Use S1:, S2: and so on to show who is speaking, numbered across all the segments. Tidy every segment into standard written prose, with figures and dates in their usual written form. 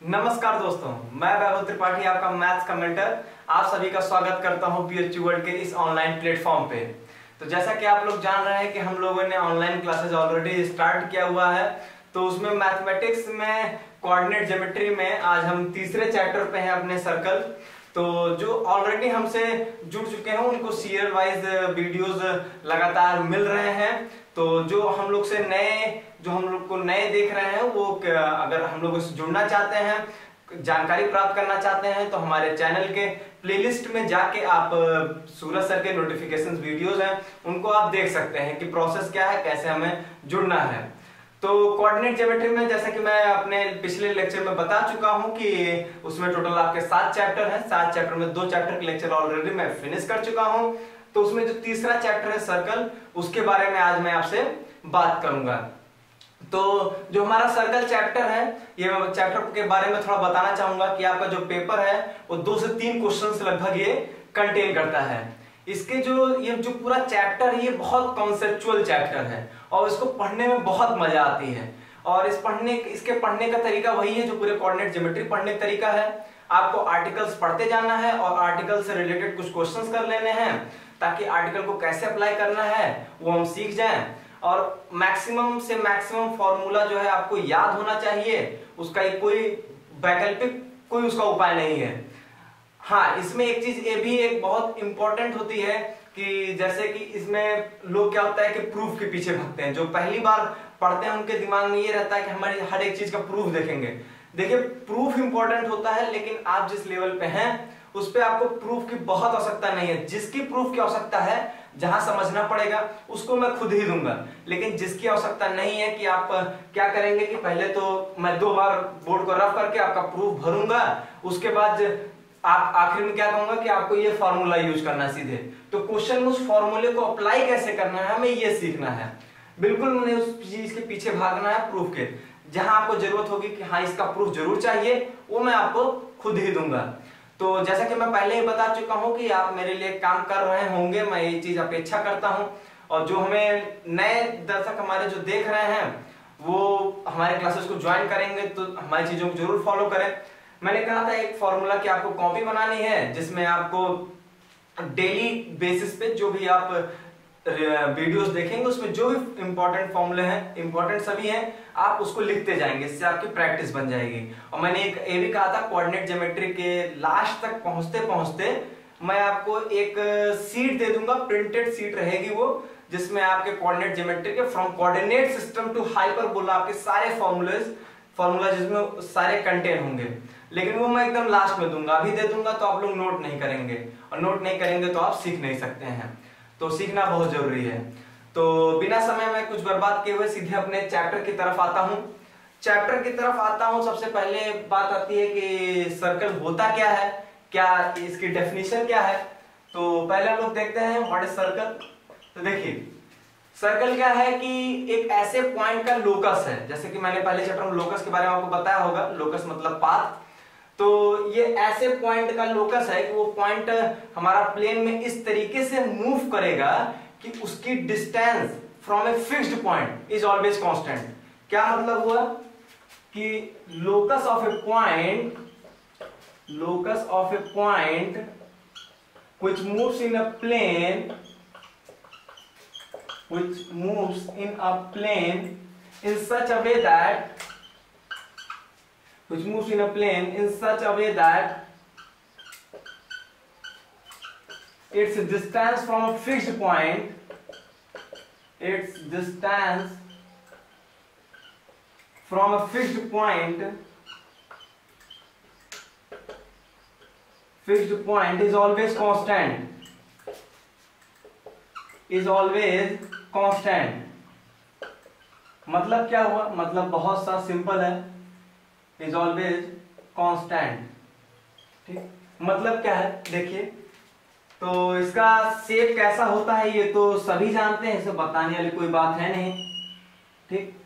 S1: नमस्कार दोस्तों, मैं वैभव त्रिपाठी आपका मैथ्स का मेंटर आप सभी का स्वागत करता हूं पीएचडी वर्ल्ड के इस ऑनलाइन प्लेटफॉर्म पे। तो जैसा कि आप लोग जान रहे हैं कि हम लोगों ने ऑनलाइन क्लासेस ऑलरेडी स्टार्ट किया हुआ है। तो उसमें मैथमेटिक्स में कोऑर्डिनेट ज्योमेट्री में आज हम तीसरे चैप्टर पे हैं अपने सर्कल। तो जो ऑलरेडी हमसे जुड़ चुके हैं उनको सीरियल वाइज वीडियोस लगातार मिल रहे हैं। तो जो हम लोग को नए देख रहे हैं वो अगर हम लोग इससे जुड़ना चाहते हैं, जानकारी प्राप्त करना चाहते हैं तो हमारे चैनल के प्लेलिस्ट में जाके आप सूरज सर के नोटिफिकेशन वीडियोस हैं उनको आप देख सकते हैं कि प्रोसेस क्या है, कैसे हमें जुड़ना है। तो कोऑर्डिनेट ज्योमेट्री में जैसा कि मैं अपने पिछले लेक्चर में बता चुका हूं कि उसमें टोटल आपके 7 चैप्टर हैं। 7 चैप्टर में 2 चैप्टर के लेक्चर ऑलरेडी मैं फिनिश कर चुका हूं। तो उसमें जो तीसरा चैप्टर है सर्कल, उसके बारे में आज मैं आपसे बात करूंगा। तो जो हमारा सर्कल चैप्टर है, ये चैप्टर के बारे में थोड़ा बताना चाहूंगा कि आपका जो पेपर है वो 2 से 3 क्वेश्चंस लगभग ये कंटेन करता है। इसके ये जो पूरा चैप्टर है ये बहुत कॉन्सेप्चुअल चैप्टर है और इसको पढ़ने में बहुत मजा आती है। और इसके पढ़ने का तरीका वही है जो पूरे कोऑर्डिनेट ज्योमेट्री पढ़ने का तरीका है। आपको आर्टिकल्स पढ़ते जाना है और आर्टिकल से रिलेटेड कुछ क्वेश्चंस कर लेने हैं ताकि आर्टिकल को कैसे अप्लाई करना है वो हम सीख जाएं। और मैक्सिमम से मैक्सिमम फॉर्मूला जो है आपको याद होना चाहिए, उसका कोई वैकल्पिक कोई उसका उपाय नहीं है। हाँ, इसमें एक चीज ये भी एक बहुत इंपॉर्टेंट होती है कि जैसे कि इसमें लोग क्या होता है कि प्रूफ के पीछे भागते हैं। जो पहली बार पढ़ते हैं उनके दिमाग में ये रहता है कि हमारी हर एक चीज का प्रूफ देखेंगे। देखिए, प्रूफ इंपॉर्टेंट होता है लेकिन आप जिस लेवल पे हैं उस पे आपको प्रूफ की बहुत आवश्यकता नहीं है। जिसकी प्रूफ की आवश्यकता है, जहां समझना पड़ेगा, उसको मैं खुद ही दूंगा। लेकिन जिसकी आवश्यकता नहीं है कि आप क्या करेंगे कि पहले तो मैं 2 बार बोर्ड को रफ करके आपका प्रूफ भरूंगा, उसके बाद आप आखिर में क्या कहूंगा कि आपको ये फॉर्मूला यूज करना है सीधे। तो क्वेश्चन में उस फॉर्मूले को अप्लाई कैसे करना है हमें ये सीखना है। बिल्कुल नहीं उस चीज के पीछे भागना है प्रूफ के। जहां आपको जरूरत होगी कि हाँ इसका प्रूफ जरूर चाहिए, वो मैं आपको खुद ही दूंगा। तो जैसा कि मैं पहले ही बता चुका हूं कि आप मेरे लिए काम कर रहे होंगे, मैं ये चीज अपेक्षा करता हूं। और जो हमें नए दर्शक हमारे जो देख रहे हैं वो हमारे क्लासेस को ज्वाइन करेंगे तो हमारी चीजों को जरूर फॉलो करें। मैंने कहा था एक फॉर्मूला की आपको कॉपी बनानी है जिसमें आपको डेली बेसिस पे जो भी आप वीडियोस देखेंगे उसमें जो भी इंपॉर्टेंट फॉर्मूले हैं, इंपॉर्टेंट सभी हैं, आप उसको लिखते जाएंगे, इससे आपकी प्रैक्टिस बन जाएगी। और मैंने एक ये भी कहा था कोऑर्डिनेट ज्योमेट्री के लास्ट तक पहुंचते पहुंचते मैं आपको एक सीट दे दूंगा, प्रिंटेड सीट रहेगी वो, जिसमें आपके कोऑर्डिनेट ज्योमेट्री के from coordinate system to hyperbola आपके सारे फॉर्मूला जिसमें सारे कंटेन होंगे। लेकिन वो मैं एकदम लास्ट में दूंगा, अभी दे दूंगा तो आप लोग नोट नहीं करेंगे और नोट नहीं करेंगे तो आप सीख नहीं सकते हैं। तो सीखना बहुत जरूरी है। तो बिना समय में कुछ बर्बाद किए हुए सीधे अपने चैप्टर की तरफ आता हूं। सबसे पहले बात आती है कि सर्कल होता क्या है, क्या इसकी डेफिनेशन क्या है। तो पहले हम लोग देखते हैं व्हाट इज सर्कल। तो देखिए, सर्कल क्या है कि एक ऐसे पॉइंट का लोकस है। जैसे कि मैंने पहले चैप्टर में लोकस के बारे में आपको बताया होगा, लोकस मतलब पाथ। तो ये ऐसे पॉइंट का लोकस है कि वो पॉइंट हमारा प्लेन में इस तरीके से मूव करेगा कि उसकी distance from a fixed point is always constant. क्या मतलब हुआ कि locus of A point which moves in a plane in such a way that its distance from a fixed point is always constant। मतलब क्या हुआ, मतलब बहुत सा सिंपल है, इज ऑलवेज कांस्टेंट। ठीक, मतलब क्या है देखिए। तो इसका शेप कैसा होता है ये तो सभी जानते हैं, इसे बताने वाली कोई बात है नहीं। ठीक,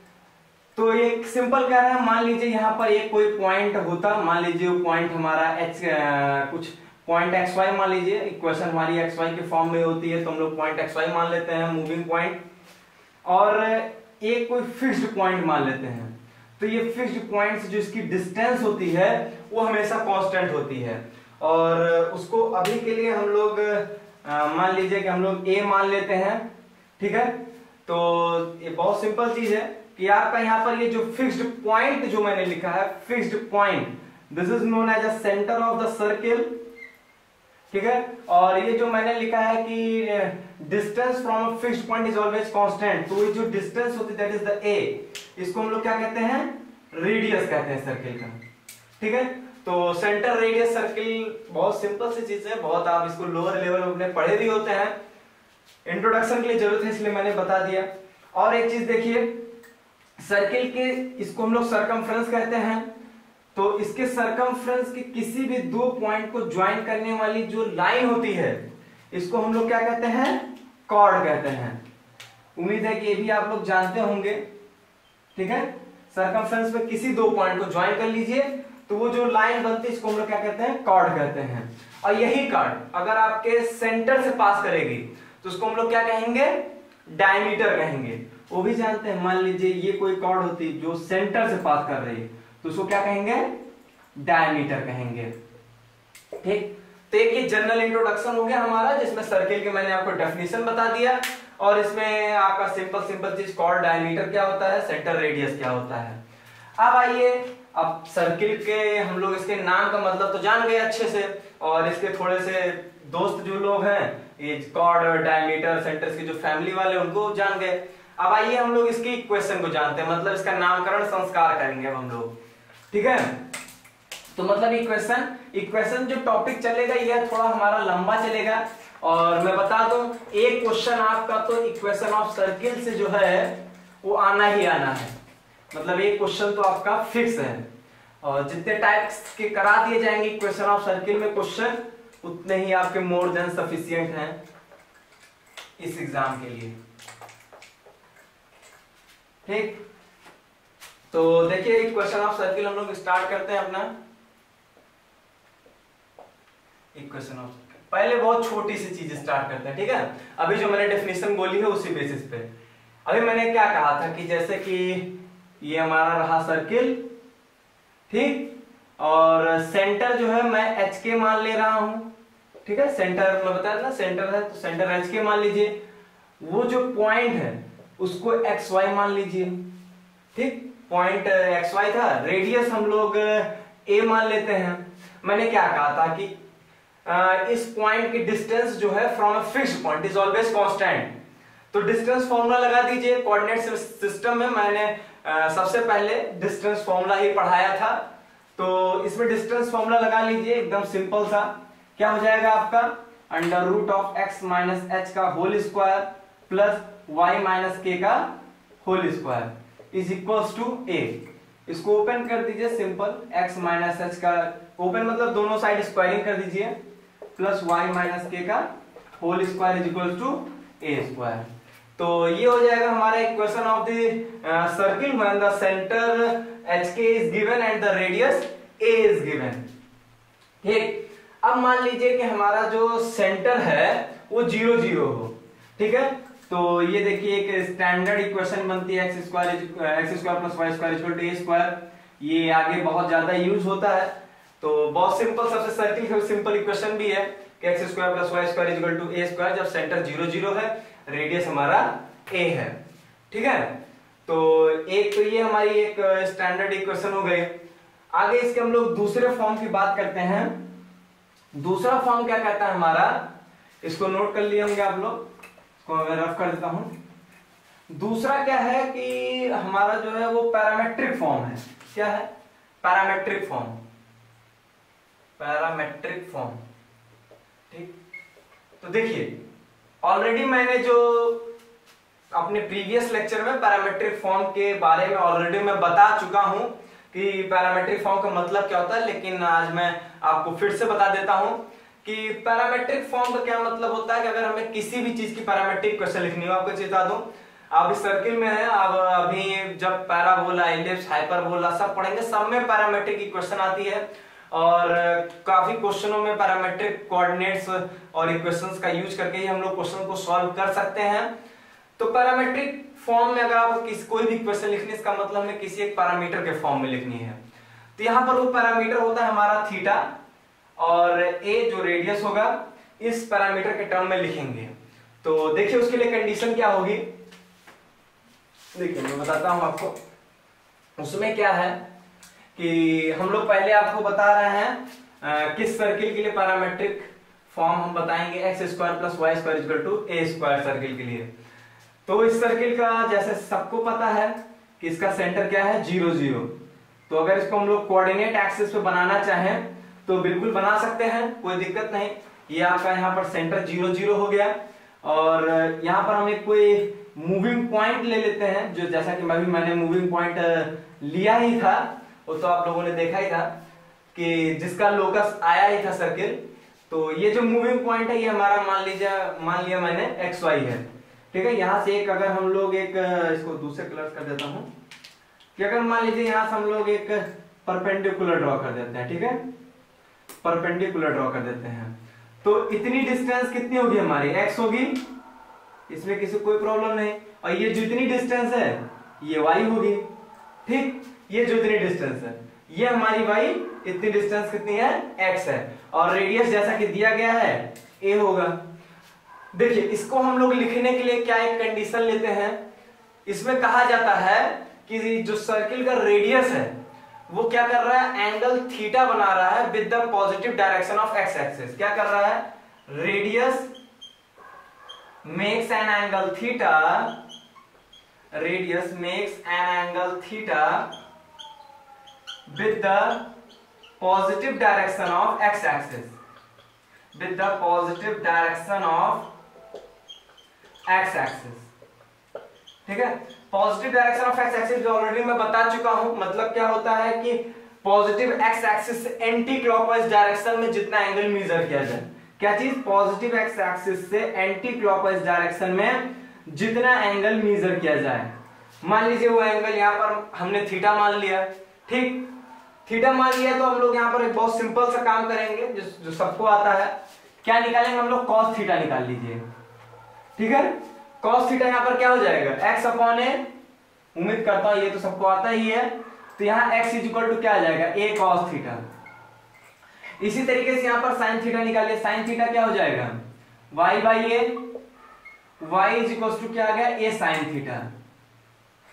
S1: तो एक सिंपल क्या है, मान लीजिए यहाँ पर एक कोई पॉइंट होता, मान लीजिए वो पॉइंट हमारा कुछ पॉइंट एक्स वाई मान लीजिए, इक्वेशन हमारी एक्स वाई के फॉर्म में होती है तो हम लोग पॉइंट एक्स वाई मान लेते हैं, मूविंग पॉइंट। और एक कोई फिक्स्ड पॉइंट मान लेते हैं। तो ये फिक्स्ड पॉइंट से जो इसकी डिस्टेंस होती है वो हमेशा कांस्टेंट होती है। और उसको अभी के लिए हम लोग मान लीजिए कि हम लोग ए मान लेते हैं, ठीक है। तो ये बहुत सिंपल चीज है कि आपका यहाँ पर ये जो फिक्स्ड पॉइंट जो मैंने लिखा है, fixed point, this is known as a centre of the circle, ठीक है। और ये जो मैंने लिखा है कि distance from a fixed point is always constant, तो ये जो डिस्टेंस होती है दैट इज द ए, इसको हम लोग क्या कहते हैं, रेडियस कहते हैं सर्किल का, ठीक है। तो सेंटर रेडियस सर्किल बहुत सिंपल सी चीज है, बहुत आप इसको लोअर लेवल में पढ़े भी होते हैं, इंट्रोडक्शन के लिए जरूरत है इसलिए मैंने बता दिया। और एक चीज देखिए, सर्किल के इसको हम लोग सर्कमफ्रेंस कहते हैं, तो इसके सर्कमफ्रेंस के किसी भी दो पॉइंट को ज्वाइन करने वाली जो लाइन होती है इसको हम लोग क्या कहते हैं, कॉर्ड कहते हैं। उम्मीद है कि ये भी आप लोग जानते होंगे, ठीक है। सर्कमफ्रेंस में किसी दो पॉइंट को ज्वाइन कर लीजिए तो वो जो लाइन बनती है इसको हम लोग क्या कहते हैं, कॉर्ड कहते हैं। और यही कॉर्ड अगर आपके सेंटर से पास करेगी तो उसको हम लोग क्या कहेंगे, डायमीटर कहेंगे। वो भी जानते हैं, मान लीजिए ये कोई कॉर्ड होती जो सेंटर से पास कर रही है तो उसको क्या कहेंगे, डायमीटर कहेंगे, ठीक। तो एक ये जनरल इंट्रोडक्शन हो गया हमारा, जिसमें सर्किल के मैंने आपको डेफिनेशन बता दिया और इसमें आपका सिंपल चीज कॉर्ड, डायमीटर क्या होता है, सेंटर रेडियस क्या होता है। अब आइए, अब सर्किल के हम लोग इसके नाम का मतलब तो जान गए अच्छे से, और इसके थोड़े से दोस्त जो लोग हैं ये कॉर्ड, डायमीटर, सेंटर की जो फैमिली वाले उनको जान गए। अब आइए हम लोग इसकी इक्वेशन को जानते हैं, मतलब इसका नामकरण संस्कार करेंगे अब हम लोग, ठीक है। तो मतलब इक्वेशन जो टॉपिक चलेगा यह थोड़ा हमारा लंबा चलेगा, और मैं बता दूं एक क्वेश्चन आपका तो इक्वेशन ऑफ सर्किल से जो है वो आना ही आना है, मतलब एक क्वेश्चन तो आपका फिक्स है। और जितने टाइप्स के करा दिए जाएंगे इक्वेशन ऑफ सर्किल में क्वेश्चन, उतने ही आपके मोर देन सफिशिएंट हैं इस एग्जाम के लिए, ठीक। तो देखिए इक्वेशन ऑफ सर्किल हम लोग स्टार्ट करते हैं अपना इक्वेशन ऑफ सर्किल। पहले बहुत छोटी सी चीज स्टार्ट करते हैं, ठीक है। अभी जो मैंने डेफिनेशन बोली है उसी बेसिस पे, अभी मैंने क्या कहा था कि जैसे कि ये हमारा रहा सर्किल, ठीक, और सेंटर जो है मैं एच के मान ले रहा हूं, ठीक है। सेंटर मैं बताया था ना, सेंटर है तो सेंटर एच के मान लीजिए, वो जो पॉइंट है उसको एक्स वाई मान लीजिए, ठीक। पॉइंट एक्स वाई था, रेडियस हम लोग ए मान लेते हैं। मैंने क्या कहा था कि इस पॉइंट की डिस्टेंस जो है from a fixed point is always constant, तो डिस्टेंस फॉर्मूला लगा दीजिए। कोऑर्डिनेट सिस्टम में मैंने सबसे पहले डिस्टेंस फॉर्मूला ही पढ़ाया था, तो इसमें डिस्टेंस फॉर्मूला लगा लीजिए, एकदम सिंपल सा। क्या हो जाएगा आपका, under root of x minus h का whole square plus y minus k का whole square is equals to a. इसको ओपन कर दीजिए, सिंपल, x माइनस एच का ओपन मतलब दोनों साइड स्क्वायरिंग कर दीजिए, प्लस y माइनस के का whole square is equals to a square. तो ये हो जाएगा हमारा equation of the circle when the centre h k is given and the radius a is given, ठीक। अब मान लीजिए कि हमारा जो सेंटर है वो 0 0 हो, ठीक है। तो ये देखिए एक स्टैंडर्ड इक्वेशन बनती है x square plus y square equal to a square, ये आगे बहुत ज्यादा यूज होता है। तो बहुत सिंपल, सबसे सर्किल का सिंपल इक्वेशन भी है कि x square plus y square equal to a square, जब सेंटर 0 0 है, रेडियस हमारा ए है, ठीक है। तो एक तो ये हमारी एक स्टैंडर्ड इक्वेशन हो गई। आगे इसके हम लोग दूसरे फॉर्म की बात करते हैं। दूसरा फॉर्म क्या कहता है हमारा, इसको नोट कर लिए होंगे आप लोग, मैं रफ कर देता हूं। दूसरा क्या है कि हमारा जो है वो पैरामेट्रिक फॉर्म है। क्या है, पैरामेट्रिक फॉर्म, पैरामेट्रिक फॉर्म, ठीक। तो देखिए ऑलरेडी मैंने जो अपने प्रीवियस लेक्चर में पैरामेट्रिक फॉर्म के बारे में ऑलरेडी मैं बता चुका हूं कि पैरामेट्रिक फॉर्म का मतलब क्या होता है, लेकिन आज मैं आपको फिर से बता देता हूं कि पैरामेट्रिक फॉर्म का क्या मतलब होता है कि अगर हमें किसी भी चीज की पैरामेट्रिक इक्वेशन लिखनी हो, आपको चेता दूं, आप इस सर्किल में है, आप अभी जब पैराबोला, इलिप्स, हाइपरबोला सब पढ़ेंगे, सब में पैरामेट्रिक इक्वेशन आती है। और काफी क्वेश्चनों में पैरामेट्रिक कोऑर्डिनेट्स और इक्वेशंस का यूज करके ही हम लोग क्वेश्चन को सॉल्व कर सकते हैं। तो पैरामेट्रिक फॉर्म में अगर आपको कोई भी इक्वेशन लिखनी है, इसका मतलब हमें किसी एक पैरामीटर के फॉर्म में लिखनी है। तो यहाँ पर वो पैरामीटर होता है हमारा थीटा, और ए जो रेडियस होगा इस पैरामीटर के टर्म में लिखेंगे। तो देखिए उसके लिए कंडीशन क्या होगी, देखिए मैं बताता हूं आपको। उसमें क्या है कि हम लोग पहले आपको बता रहे हैं किस सर्किल के लिए पैरामेट्रिक फॉर्म हम बताएंगे, x square plus y square equal to a square circle के लिए। तो इस सर्किल का जैसे सबको पता है कि इसका सेंटर क्या है 0 0। तो अगर इसको हम लोग कोऑर्डिनेट एक्सिस पे बनाना चाहें तो बिल्कुल बना सकते हैं, कोई दिक्कत नहीं। ये आपका यहाँ पर सेंटर 0 0 हो गया, और यहाँ पर हम एक कोई मूविंग पॉइंट ले लेते हैं, जो जैसा कि मैंने मूविंग पॉइंट लिया ही था, वो तो आप लोगों ने देखा ही था कि जिसका लोकस आया ही था सर्किल। तो ये जो मूविंग पॉइंट है ये हमारा मान लिया मैंने एक्स वाई है, ठीक है। यहाँ से एक अगर हम लोग एक इसको दूसरे कलर कर देता हूँ कि अगर मान लीजिए यहाँ से हम लोग एक परपेंडिकुलर ड्रॉ कर देते हैं, ठीक है, परपेंडिकुलर ड्रॉ कर देते हैं। तो इतनी डिस्टेंस कितनी होगी हमारी, एक्स होगी, इसमें किसी कोई प्रॉब्लम नहीं। और ये जो इतनी डिस्टेंस है ये वाई होगी, ठीक। ये जो इतनी डिस्टेंस है ये हमारी वाई, इतनी डिस्टेंस कितनी है, एक्स है, और रेडियस जैसा कि दिया गया है ए होगा। देखिए इसको हम लोग लिखने के लिए क्या एक कंडीशन लेते हैं, इसमें कहा जाता है कि जो सर्किल का रेडियस है वो क्या कर रहा है, एंगल थीटा बना रहा है with the positive direction of x axis. क्या कर रहा है, radius makes an angle theta, radius makes an angle theta with the positive direction of x axis, with the positive direction of x axis, ठीक है। Positive direction of x axis जो already मैं बता चुका हूं, मतलब क्या होता है कि पॉजिटिव एक्स एक्सिस से एंटी क्लॉकवाइज डायरेक्शन में जितना एंगल मेजर किया जाए, क्या चीज, पॉजिटिव एक्स एक्सिस से एंटी क्लॉकवाइज डायरेक्शन में जितना एंगल मेजर किया जाए। मान लीजिए वो एंगल यहाँ पर हमने थीटा मान लिया, ठीक, थीटा मान लिया। तो हम लोग यहाँ पर एक बहुत सिंपल सा काम करेंगे जो सबको आता है, क्या निकालेंगे हम लोग, कॉस थीटा निकाल लीजिए, ठीक है। कॉस थीटा यहाँ पर क्या हो जाएगा, एक्स अपॉन ए, उम्मीद करता हूं ये तो सबको आता ही है। तो यहाँ एक्स इज इक्वल टू क्या आ जाएगा, ए कॉस थीटा। इसी तरीके से यहाँ पर साइन थीटा निकालिए, साइन थीटा क्या हो जाएगा, y by a, y is equal to क्या आ गया, ए साइन थीटा।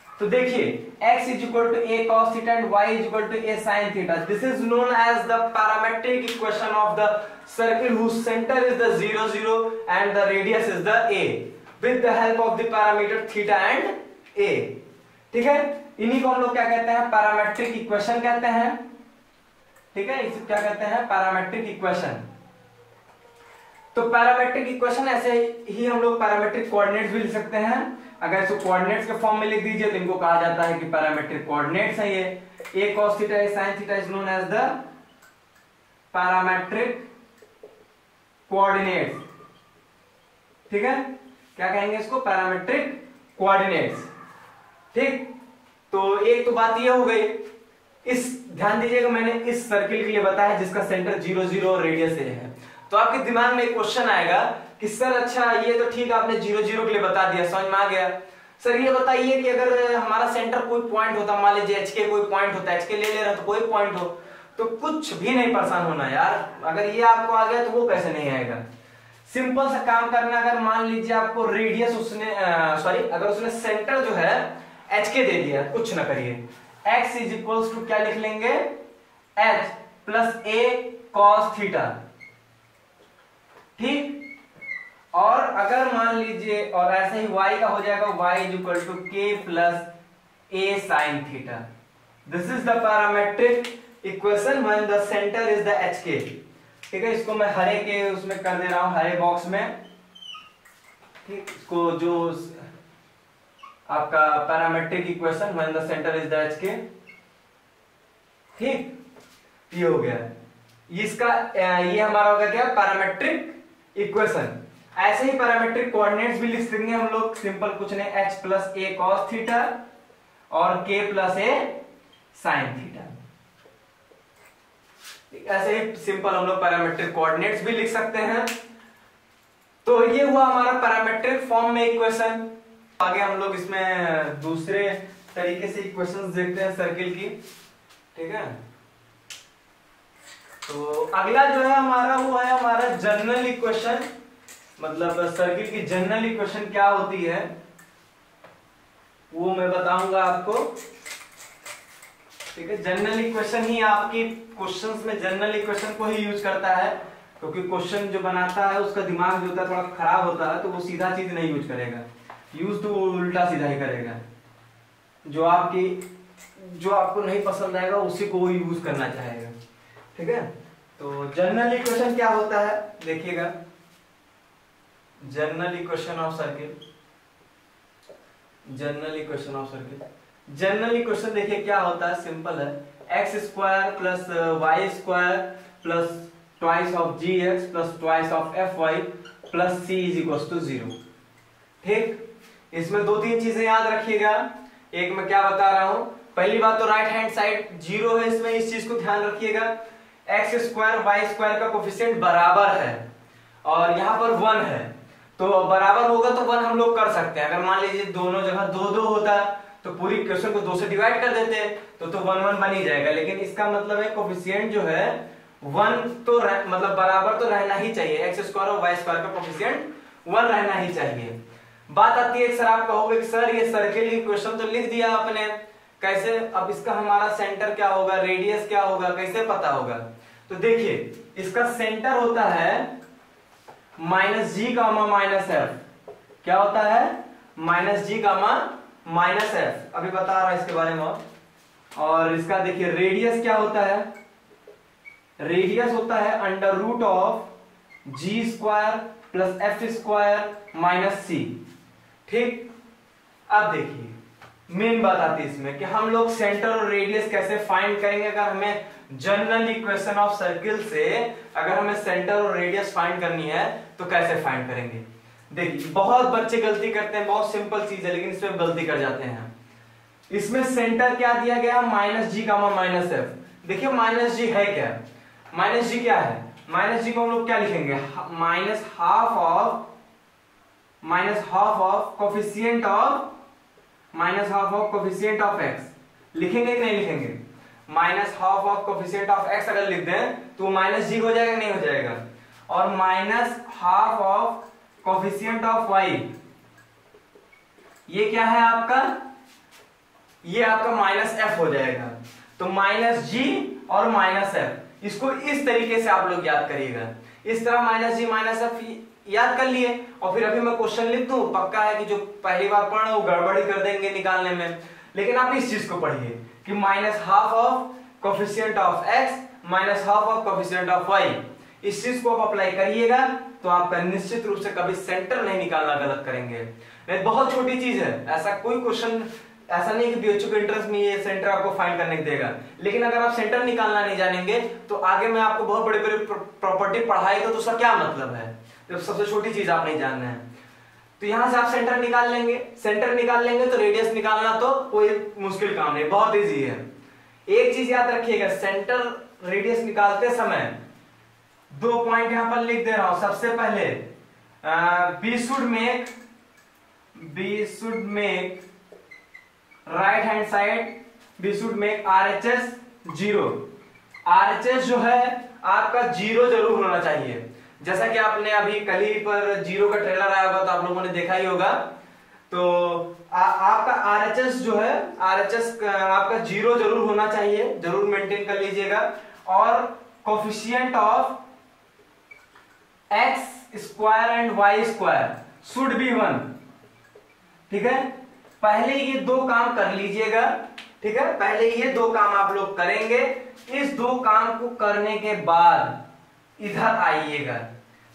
S1: तो देखिए x is equal to a cos theta and y is equal to a sin theta. This is known as the parametric equation of the circle whose center is the 0 0 and the radius is the a with the help of the parameter theta and a, ठीक है। इन्हीं को हम लोग क्या कहते हैं, parametric equation कहते हैं, ठीक है। इसे क्या कहते हैं, पैरामेट्रिक इक्वेशन। तो पैरामेट्रिक इक्वेशन ऐसे ही हम लोग पैरामेट्रिक कोऑर्डिनेट्स भी लिख सकते हैं। अगर इसको कोऑर्डिनेट्स के फॉर्म में लिख दीजिए तो इनको कहा जाता है कि पैरामेट्रिक कोऑर्डिनेट्स है ये। a cos theta a sin theta is known as the parametric coordinates, ठीक है। क्या कहेंगे इसको, पैरामेट्रिक कोऑर्डिनेट्स, ठीक। तो एक तो बात ये हो गई। इस ध्यान दीजिएगा मैंने इस सर्किल के लिए बताया जिसका सेंटर 0 0 और रेडियस ए है। तो आपके दिमाग में एक क्वेश्चन आएगा कि सर अच्छा ये तो ठीक आपने 0 0 के लिए बता दिया, समझ में आ गया। सर ये बताइए कि अगर हमारा सेंटर कोई पॉइंट होता, मान लीजिए एच के कोई पॉइंट होता है, एच के ले रहे तो कोई पॉइंट हो, तो कुछ भी नहीं परेशान होना यार। अगर ये आपको आ गया तो वो कैसे नहीं आएगा। सिंपल सा काम करना, अगर मान लीजिए आपको रेडियस उसने अगर उसने सेंटर जो है एच के दे दिया, कुछ ना करिए, x इज इक्वल टू क्या लिख लेंगे, h प्लस ए कॉस थीटा, ठीक। और अगर मान लीजिए और ऐसे ही y का हो जाएगा, y इज इक्वल टू के plus A sine theta. This is the parametric equation when the centre is the H के, ठीक है। इसको मैं हरे के उसमें कर दे रहा हूं, हरे बॉक्स में, ठीक। इसको जो आपका parametric equation when the centre is the H के, ठीक, ये हो गया। इसका ये हमारा होगा क्या, पैरामेट्रिक इक्वेशन। ऐसे ही पैरामेट्रिक कोऑर्डिनेट्स भी लिख देंगे हम लोग, सिंपल कुछ नहीं, h प्लस ए कॉस थीटा और k प्लस ए साइन थीटा। ऐसे ही सिंपल हम लोग पैरामेट्रिक कोऑर्डिनेट्स भी लिख सकते हैं। तो ये हुआ हमारा पैरामेट्रिक फॉर्म में इक्वेशन। आगे हम लोग इसमें दूसरे तरीके से इक्वेशंस देखते हैं सर्किल की, ठीक है। तो अगला जो है हमारा वो है हमारा जनरल इक्वेशन, मतलब सर्किल की जनरल इक्वेशन क्या होती है वो मैं बताऊंगा आपको, ठीक है। जनरल इक्वेशन ही आपकी क्वेश्चंस में जनरल इक्वेशन को ही यूज करता है, क्योंकि क्वेश्चन जो बनाता है उसका दिमाग जो होता है थोड़ा खराब होता है, तो वो सीधा चीज नहीं यूज करेगा, यूज तो वो उल्टा सीधा ही करेगा। जो आपको नहीं पसंद आएगा उसी को वो यूज करना चाहेगा, ठीक है। तो जनरल इक्वेशन क्या होता है देखिएगा, general equation of circle, general equation of circle, general equation देखिए क्या होता है, सिंपल है, x square plus y square plus twice of g x plus twice of f y plus c is equal to 0, ठीक। इसमें दो तीन चीजें याद रखिएगा। एक मैं क्या बता रहा हूं, पहली बात तो राइट हैंड साइड 0 है, इसमें इस चीज को ध्यान रखिएगा। एक्स स्क्वायर वाई स्क्वायर का कोफिशिएंट बराबर है और यहाँ पर 1 है, तो बराबर होगा तो 1 हम लोग कर सकते हैं। अगर मान लीजिए दोनों जगह 2-2 होता तो पूरी इक्वेशन को 2 से डिवाइड कर देते तो 1-1 बन ही जाएगा। लेकिन इसका मतलब है कोफिशिएंट जो है 1 तो मतलब बराबर तो रहना ही चाहिए, एक्स स्क्वायर और वाई स्क्वायर का कोफिशिएंट 1 रहना ही चाहिए। बात आती है सर, आप कहोगे कि सर ये सर्किल की इक्वेशन तो लिख दिया आपने, कैसे अब इसका हमारा सेंटर क्या होगा, रेडियस क्या होगा, कैसे पता होगा? तो देखिए इसका सेंटर होता है माइनस जी गामा माइनस एफ। क्या होता है? माइनस जी गामा माइनस एफ, अभी बता रहा है इसके बारे में। और इसका देखिए रेडियस क्या होता है, रेडियस होता है under root of g square plus f square minus c, ठीक। अब देखिए मेन बात आती है इसमें कि हम लोग सेंटर और रेडियस कैसे फाइंड करेंगे। अगर हमें जनरल इक्वेशन ऑफ सर्किल से अगर हमें सेंटर और रेडियस फाइंड करनी है तो कैसे फाइंड करेंगे? देखिए बहुत बच्चे गलती करते हैं, बहुत सिंपल चीज है लेकिन इसमें गलती कर जाते हैं। इसमें सेंटर क्या दिया गया, माइनस जी गामा माइनस एफ। देखिए माइनस जी है क्या, माइनस जी क्या है, माइनस जी को हम लोग क्या लिखेंगे, minus half of coefficient of x लिखेंगे कि नहीं लिखेंगे? Minus half of coefficient of x अगर लिख दें तो माइनस जी हो जाएगा नहीं हो जाएगा? और minus half of coefficient of y, ये क्या है आपका, ये आपका माइनस एफ हो जाएगा। तो माइनस जी और माइनस एफ, इसको इस तरीके से आप लोग याद करिएगा। इस तरह माइनस जी माइनस एफ याद कर लिए और फिर अभी मैं क्वेश्चन लिख दूं, पक्का है कि जो पहली बार पढ़ रहे वो गड़बड़ी कर देंगे निकालने में। लेकिन आप इस चीज को पढ़िए कि minus half of coefficient of x minus half of coefficient of y, इस चीज को आप अप्लाई करिएगा तो आपका निश्चित रूप से कभी सेंटर नहीं निकालना गलत करेंगे। नहीं, बहुत छोटी चीज है, ऐसा कोई क्वेश्चन ऐसा नहीं कि बीएचयू के इंट्रेंस में ये सेंटर आपको फाइंड करने देगा। लेकिन अगर आप सेंटर निकालना नहीं जानेंगे तो आगे में आपको बहुत बड़े बड़े प्रॉपर्टी पढ़ाएगा तो उसका क्या मतलब है, जब सबसे छोटी चीज आप नहीं जानना है। तो यहां से आप सेंटर निकाल लेंगे, सेंटर निकाल लेंगे तो रेडियस निकालना तो कोई मुश्किल काम नहीं, बहुत इजी है। एक चीज याद रखिएगा, सेंटर रेडियस निकालते समय 2 पॉइंट यहां पर लिख दे रहा हूं। सबसे पहले we should make right hand side, we should make RHS 0। RHS जो है आपका 0 जरूर होना चाहिए। जैसा कि आपने अभी कल ही पर 0 का ट्रेलर आया होगा तो आप लोगों ने देखा ही होगा। तो आपका RHS जो है, RHS आपका 0 जरूर होना चाहिए, जरूर मेंटेन कर लीजिएगा। और coefficient of x square and y square should be 1, ठीक है। पहले ये 2 काम कर लीजिएगा, ठीक है। पहले ये 2 काम आप लोग करेंगे, इस 2 काम को करने के बाद इधर आइएगा,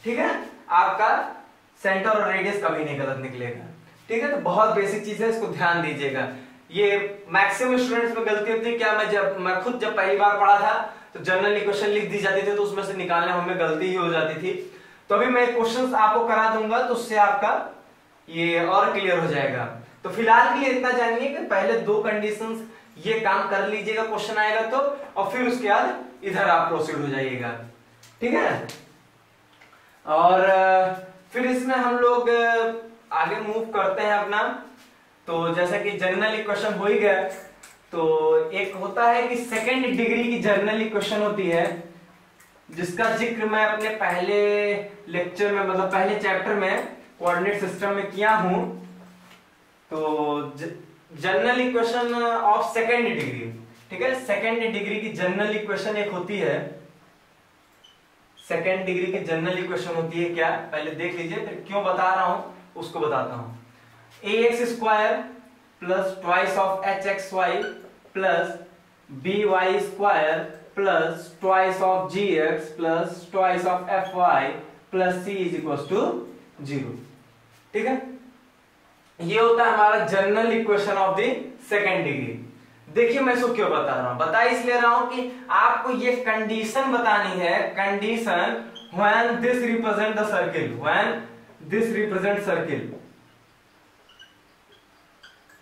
S1: ठीक है। आपका सेंटर और रेडियस कभी नहीं गलत निकलेगा, ठीक है। तो बहुत बेसिक चीज है, इसको ध्यान दीजिएगा। ये मैक्सिमम स्टूडेंट्स में गलती होती है। क्या मैं खुद जब पहली बार पढ़ा था तो जनरल इक्वेशन लिख दी जाती थी तो उसमें से निकालने में हमें गलती ही हो जाती थी। तो अभी मैं क्वेश्चंस आपको करा दूंगा तो उससे आपका ये और क्लियर हो जाएगा। तो फिलहाल के लिए इतना जानिए कि पहले 2 कंडीशंस ये काम कर लीजिएगा, क्वेश्चन आएगा तो, और फिर उसके बाद इधर आप प्रोसीड हो जाइएगा, ठीक है। और फिर इसमें हम लोग आगे मूव करते हैं अपना तो जैसा कि जनरल इक्वेशन हो ही गया, तो एक होता है कि सेकेंड डिग्री की जनरल इक्वेशन होती है, जिसका जिक्र मैं अपने पहले लेक्चर में मतलब पहले चैप्टर में कोऑर्डिनेट सिस्टम में किया हूं। तो general equation of second degree, ठीक है, सेकेंड डिग्री की जनरल इक्वेशन एक होती है, सेकेंड डिग्री की जनरल इक्वेशन होती है क्या, पहले देख लीजिए, फिर क्यों बता रहा हूं उसको बताता हूं। ax square plus twice of hxy plus by square plus twice of gx plus twice of fy plus c is equal to 0। ठीक है, ये होता है हमारा general equation of the second degree. देखिए मैं इसको क्यों बता रहा हूं, बता इसलिए रहा हूं कि आपको ये कंडीशन बतानी है, condition when this represent the circle, when this represent circle.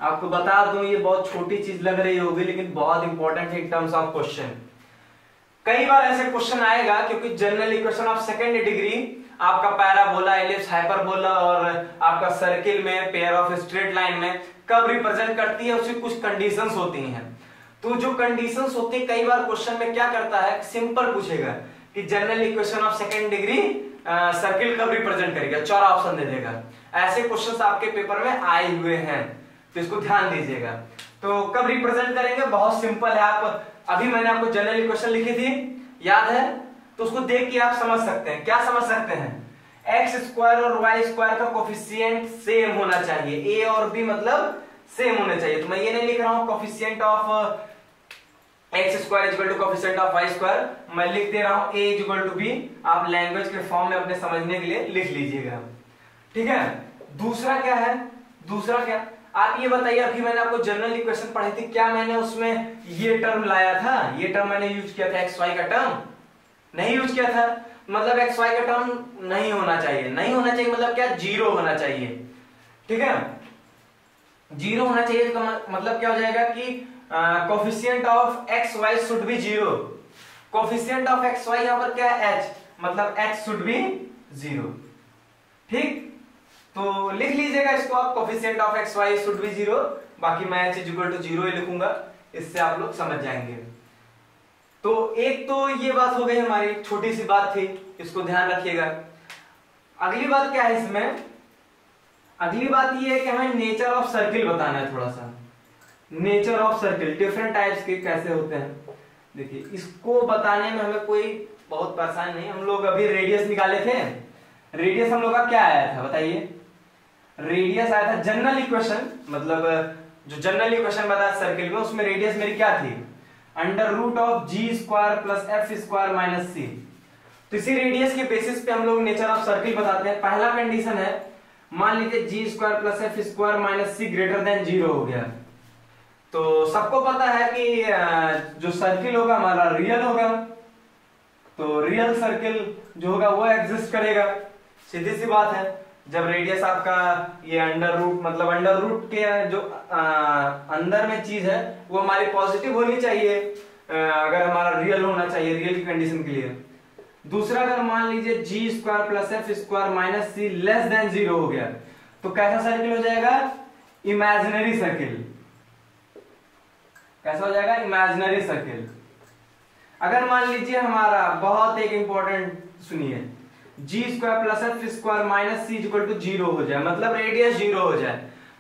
S1: आपको बता दूं ये बहुत छोटी चीज लग रही होगी लेकिन बहुत इंपॉर्टेंट है इन टर्म्स ऑफ क्वेश्चन। कई बार ऐसे क्वेश्चन आएगा क्योंकि general equation of second degree आपका पैराबोला, एलिप्स, हाइपरबोला और आपका सर्किल में, पेयर ऑफ स्ट्रेट लाइन में कब रिप्रेजेंट करती है, उसकी कुछ कंडीशंस होती हैं। तो जो कंडीशंस होती है, कई बार क्वेश्चन में क्या करता है, सिंपल पूछेगा कि general equation of second degree circle कब रिप्रेजेंट करेगा, चौड़ा ऑप्शन दे देगा। ऐसे क्वेश्चंस आपके पेपर में आए हुए हैं, तो इसको ध्यान दीजिएगा। तो कब रिप्रेजेंट करेंगे, बहुत सिंपल है। आप अभी मैंने आपको जनरल इक्वेशन लिखी थी, याद है, तो उसको देख के आप समझ सकते हैं। क्या समझ सकते हैं, एक्स स्क्वायर और वाई स्क्वायर का कोफिशिएंट सेम होना चाहिए, ए और बी मतलब सेम होने चाहिए। तो मैं ये नहीं लिख रहा हूं coefficient of x square equal to coefficient of y square, मैं लिख दे रहा हूं ए इक्वल टू बी। आप लैंग्वेज के फॉर्म में अपने समझने के लिए लिख लीजिएगा। ठीक है, दूसरा क्या है, दूसरा क्या, आप ये बताइए, अभी मैंने आपको जनरल इक्वेशन पढ़ी थी, क्या मैंने उसमें ये टर्म लाया था, ये टर्म मैंने यूज किया था, एक्स वाई का टर्म नहीं यूज किया था, मतलब एक्स वाई का टर्म नहीं होना चाहिए। नहीं होना चाहिए मतलब क्या, जीरो होना चाहिए। ठीक है, जीरो होना चाहिए तो मतलब क्या हो जाएगा कि coefficient of x y should be zero. Coefficient of x y यहां पर क्या है, एच, मतलब एच शुड बी जीरो। ठीक, तो लिख लीजिएगा इसको आप, coefficient of x y should be zero, बाकी मैं एच इक्वल टू जीरो ही लिखूंगा, इससे आप लोग समझ जाएंगे। तो एक तो ये बात हो गई, हमारी छोटी सी बात थी, इसको ध्यान रखिएगा। अगली बात क्या है इसमें, अगली बात ये है कि हमें नेचर ऑफ सर्किल बताना है, थोड़ा सा nature of circle, different types के कैसे होते हैं। देखिए इसको बताने में हमें कोई बहुत परेशानी नहीं, हम लोग अभी रेडियस निकाले थे, रेडियस हम लोग का क्या आया था बताइए, रेडियस आया था जनरल इक्वेशन, मतलब जो जनरल इक्वेशन बताया सर्किल में, उसमें रेडियस मेरी क्या थी, under root of g square plus f square minus c. तो इसी रेडियस के बेसिस पे हम लोग नेचर ऑफ सर्किल बताते हैं। पहला कंडीशन है, मान लीजिए g square plus f square minus c greater than zero हो गया। तो सबको पता है कि जो सर्किल होगा हमारा रियल होगा, तो रियल सर्किल जो होगा वो एग्जिस्ट करेगा, सीधी सी बात है। जब रेडियस आपका ये अंडर रूट, मतलब अंडर रूट के जो अंदर में चीज है वो हमारी पॉजिटिव होनी चाहिए, अगर हमारा रियल होना चाहिए, रियल की कंडीशन के लिए। दूसरा, अगर मान लीजिए g square plus f square minus c less than zero हो गया, तो कैसा सर्किल हो जाएगा, इमेजिनरी सर्किल। कैसा हो जाएगा, इमेजिनरी सर्किल। अगर मान लीजिए हमारा बहुत एक इंपॉर्टेंट सुनिए, g square plus f square minus c equal to zero हो जाए, मतलब रेडियस जीरो हो जाए,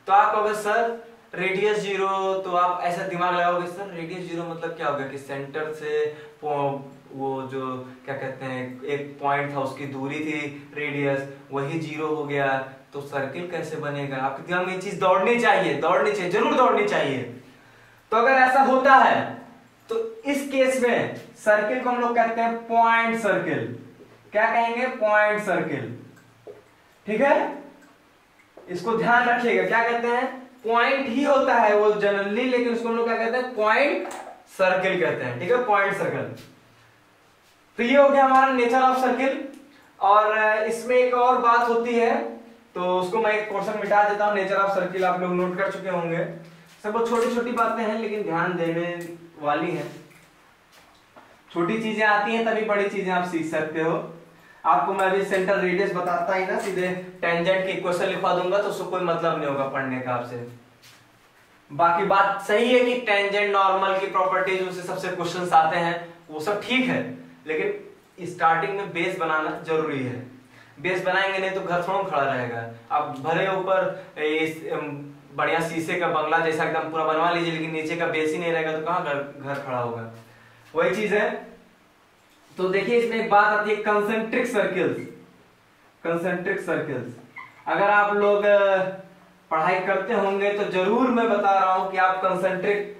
S1: तो आप कहोगे सर रेडियस जीरो, तो आप ऐसा दिमाग लगाओगे सर रेडियस जीरो मतलब क्या होगा कि सेंटर से वो जो क्या कहते हैं एक पॉइंट था उसकी दूरी थी रेडियस, वही जीरो हो गया, तो सर्किल कैसे बनेगा। आपके दिमाग में ये चीज दौड़नी चाहिए, दौड़नी चाहिए, जरूर दौड़नी चाहिए। तो अगर ऐसा होता है तो इस केस में सर्किल को हम लोग कहते हैं पॉइंट सर्किल। क्या कहेंगे, पॉइंट सर्किल। ठीक है, इसको ध्यान रखिएगा, क्या कहते हैं, पॉइंट ही होता है वो जनरली, लेकिन उसको हम लोग क्या कहते हैं, पॉइंट सर्किल कहते हैं। ठीक है, पॉइंट सर्किल। तो ये हो गया हमारा नेचर ऑफ सर्किल। और इसमें एक और बात होती है, तो उसको मैं एक पोर्शन मिटा देता हूं। नेचर ऑफ सर्किल आप लोग नोट कर चुके होंगे, सब छोटी छोटी बातें हैं लेकिन ध्यान देने वाली हैं। छोटी चीजें आती हैं तभी बड़ी चीजें आप सीख सकते हो। आपको मैं अभी सेंटर रेडियस बताता ही ना, सीधे टेंजेंट की इक्वेशन लिखवा दूंगा तो उसको कोई मतलब नहीं होगा पढ़ने का आपसे। बाकी बात सही है कि टेंजेंट नॉर्मल की प्रॉपर्टीज उससे सबसे क्वेश्चंस आते हैं, वो सब ठीक है, लेकिन स्टार्टिंग में बेस बनाना जरूरी है। बेस बनाएंगे नहीं तो घर थोड़ा खड़ा रहेगा। अब भले ऊपर बढ़िया शीशे का बंगला जैसा एकदम पूरा बनवा लीजिए, लेकिन नीचे का बेस ही नहीं रहेगा तो कहाँ घर खड़ा होगा। वही चीज है। तो देखिए इसमें एक बात आती है कंसेंट्रिक सर्किल्स। कंसेंट्रिक सर्किल्स अगर आप लोग पढ़ाई करते होंगे तो जरूर मैं बता रहा हूं कि आप कंसेंट्रिक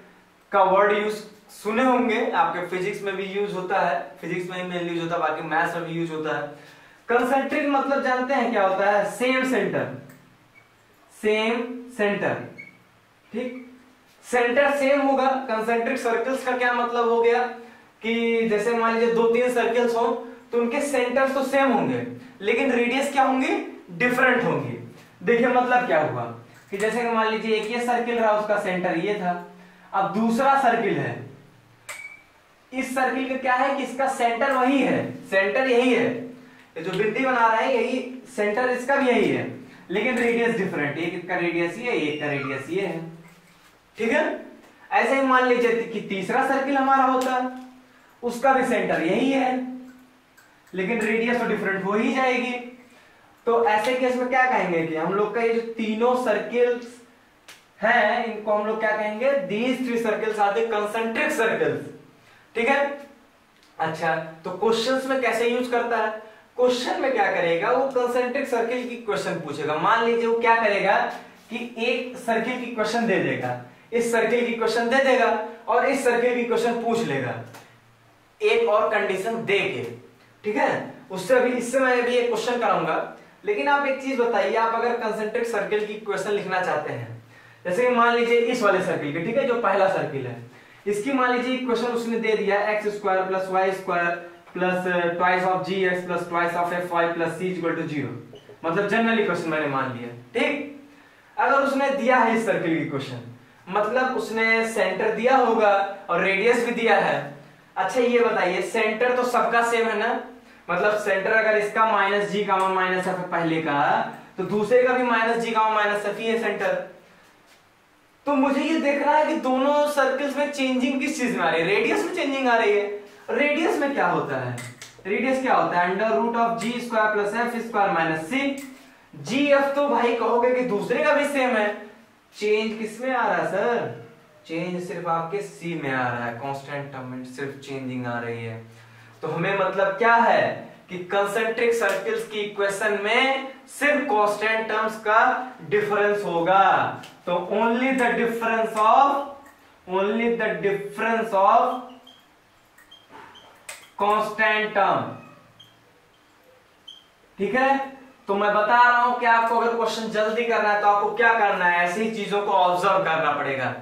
S1: का वर्ड यूज सुने होंगे, आपके फिजिक्स में भी यूज होता है, फिजिक्स में मेनली यूज होता है, बाकी मैथ्स में भी यूज होता है। कंसेंट्रिक मतलब जानते हैं क्या होता है? सेम सेंटर, सेम सेंटर, ठीक, सेंटर सेम होगा। कंसेंट्रिक सर्कल्स का क्या मतलब हो गया कि जैसे मान लीजिए 2-3 सर्कल्स हो तो उनके सेंटर्स तो सेम होंगे, लेकिन रेडियस क्या होंगे? डिफरेंट होंगे। देखिए मतलब क्या हुआ कि जैसे कि मान लीजिए एक ये सर्किल रहा, उसका सेंटर ये था, अब दूसरा सर्किल है, इस सर्किल का क्या है कि इसका सेंटर वही है, सेंटर यही है, ये जो बिंदी बना रहा है यही सेंटर, इसका भी यही है, लेकिन रेडियस डिफरेंट, एक का रेडियस ये, एक का रेडियस ये है, ठीक है। ऐसे ही मान लीजिए कि तीसरा सर्किल हमारा होता है, उसका भी सेंटर यही है, लेकिन रेडियस तो डिफरेंट हो ही जाएगी। तो ऐसे केस में क्या कहेंगे कि हम लोग का ये जो तीनों सर्किल्स हैं, इनको हम लोग क्या कहेंगे? These 3 circles are the concentric circles, ठीक है। अच्छा, तो क्वेश्चंस में कैसे यूज करता है? क्वेश्चन में क्या करेगा, वो कंसेंट्रिक सर्किल की क्वेश्चन पूछेगा। मान लीजिए वो क्या करेगा कि एक सर्किल की क्वेश्चन दे देगा, इस सर्किल की क्वेश्चन दे देगा और इस सर्किल की क्वेश्चन पूछ लेगा एक और कंडीशन दे के, ठीक है। उससे अभी इससे मैं भी एक क्वेश्चन कराऊंगा, लेकिन आप एक चीज बताइए, आप अगर कंसेंट्रिक सर्किल की क्वेश्चन लिखना चाहते हैं, जैसे कि मान लीजिए इस वाले सर्किल के, ठीक है, जो पहला सर्किल है, इसकी मान लीजिए क्वेश्चन उसने दे दिया x² + y² + twice of gx + twice of fy + c = 0, मतलब जनरली क्वेश्चन मैंने मान लिया, ठीक। अगर उसने दिया है इस सर्किल की क्वेश्चन, मतलब उसने सेंटर दिया होगा और रेडियस भी दिया है। अच्छा ये बताइए, सेंटर तो सबका सेम है ना, मतलब सेंटर अगर इसका -g, -f है पहले का, तो दूसरे का भी -g, -f ही है सेंटर। तो मुझे ये देखना है कि दोनों सर्कल्स में चेंजिंग किस चीज में आ रही है? रेडियस में चेंजिंग आ रही है। रेडियस में क्या होता है? रेडियस क्या होता है? √g² + f² - c। gf तो भाई कहोगे कि दूसरे का भी सेम है, चेंज किस में आ रहा है सर? चेंज सिर्फ आपके c में आ रहा है, कांस्टेंट टर्म में सिर्फ चेंजिंग आ रही है। तो हमें मतलब क्या है कि कंसेंट्रिक सर्कल्स की इक्वेशन में सिर्फ कांस्टेंट टर्म्स का डिफरेंस होगा। तो only the difference of constant term, ठीक है। तो मैं बता रहा हूं कि आपको अगर क्वेश्चन जल्दी करना है तो आपको क्या करना है, ऐसी चीजों को ऑब्जर्व करना पड़ेगा।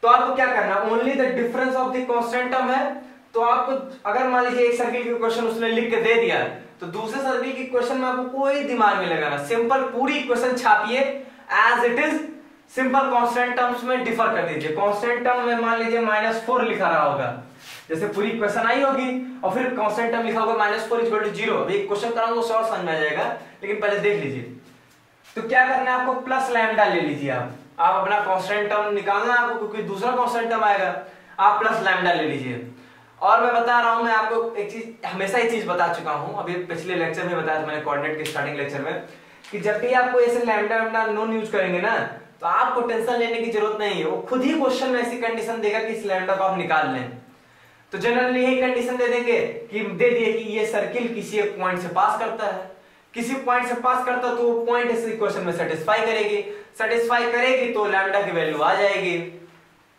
S1: तो आपको क्या करना है? Only the difference of the constant term है, तो आपको अगर मान लीजिए एक सर्किल की क्वेश्चन उसने लिख के दे दिया, तो दूसरे सर्किल की क्वेश्चन में आपको कोई दिमाग में लगाना, सिंपल पूरी इक्वेशन छापिए as it is, simple constant terms में डिफर कर दीजिए। कांस्टेंट टर्म में मान लीजिए -4 लिखा रहा होगा, जैसे पूरी इक्वेशन आई होगी और फिर कांस्टेंट टर्म लिखा होगा -4 = 0। अभी एक क्वेश्चन कराऊंगा उससे और समझ में आ जाएगा, लेकिन पहले देख लीजिए। तो क्या करना है आपको? प्लस लैम्डा ले लीजिए, आप अपना कांस्टेंट टर्म निकालना है आपको, क्योंकि दूसरा कांस्टेंट टर्म आएगा, आप प्लस लैम्डा ले लीजिए। और मैं बता रहा हूं, मैं आपको एक चीज हमेशा ही चीज बता चुका हूं, अभी पिछले लेक्चर में बताया था मैंने, कोऑर्डिनेट के स्टार्टिंग लेक्चर में, कि जब भी आपको ऐसे लैम्डा नोन यूज करेंगे ना, तो आपको टेंशन लेने की जरूरत नहीं है, वो खुद ही क्वेश्चन में ऐसी कंडीशन देगा कि इस लैम्डा को आप निकाल लें। तो जनरली यही कंडीशन दे देंगे कि दे दिए कि ये सर्किल किसी एक पॉइंट से पास करता है, किसी पॉइंट से पास करता है, तो वो पॉइंट इस इक्वेशन में सेटिस्फाई करेगी तो लैम्डा की वैल्यू आ जाएगी।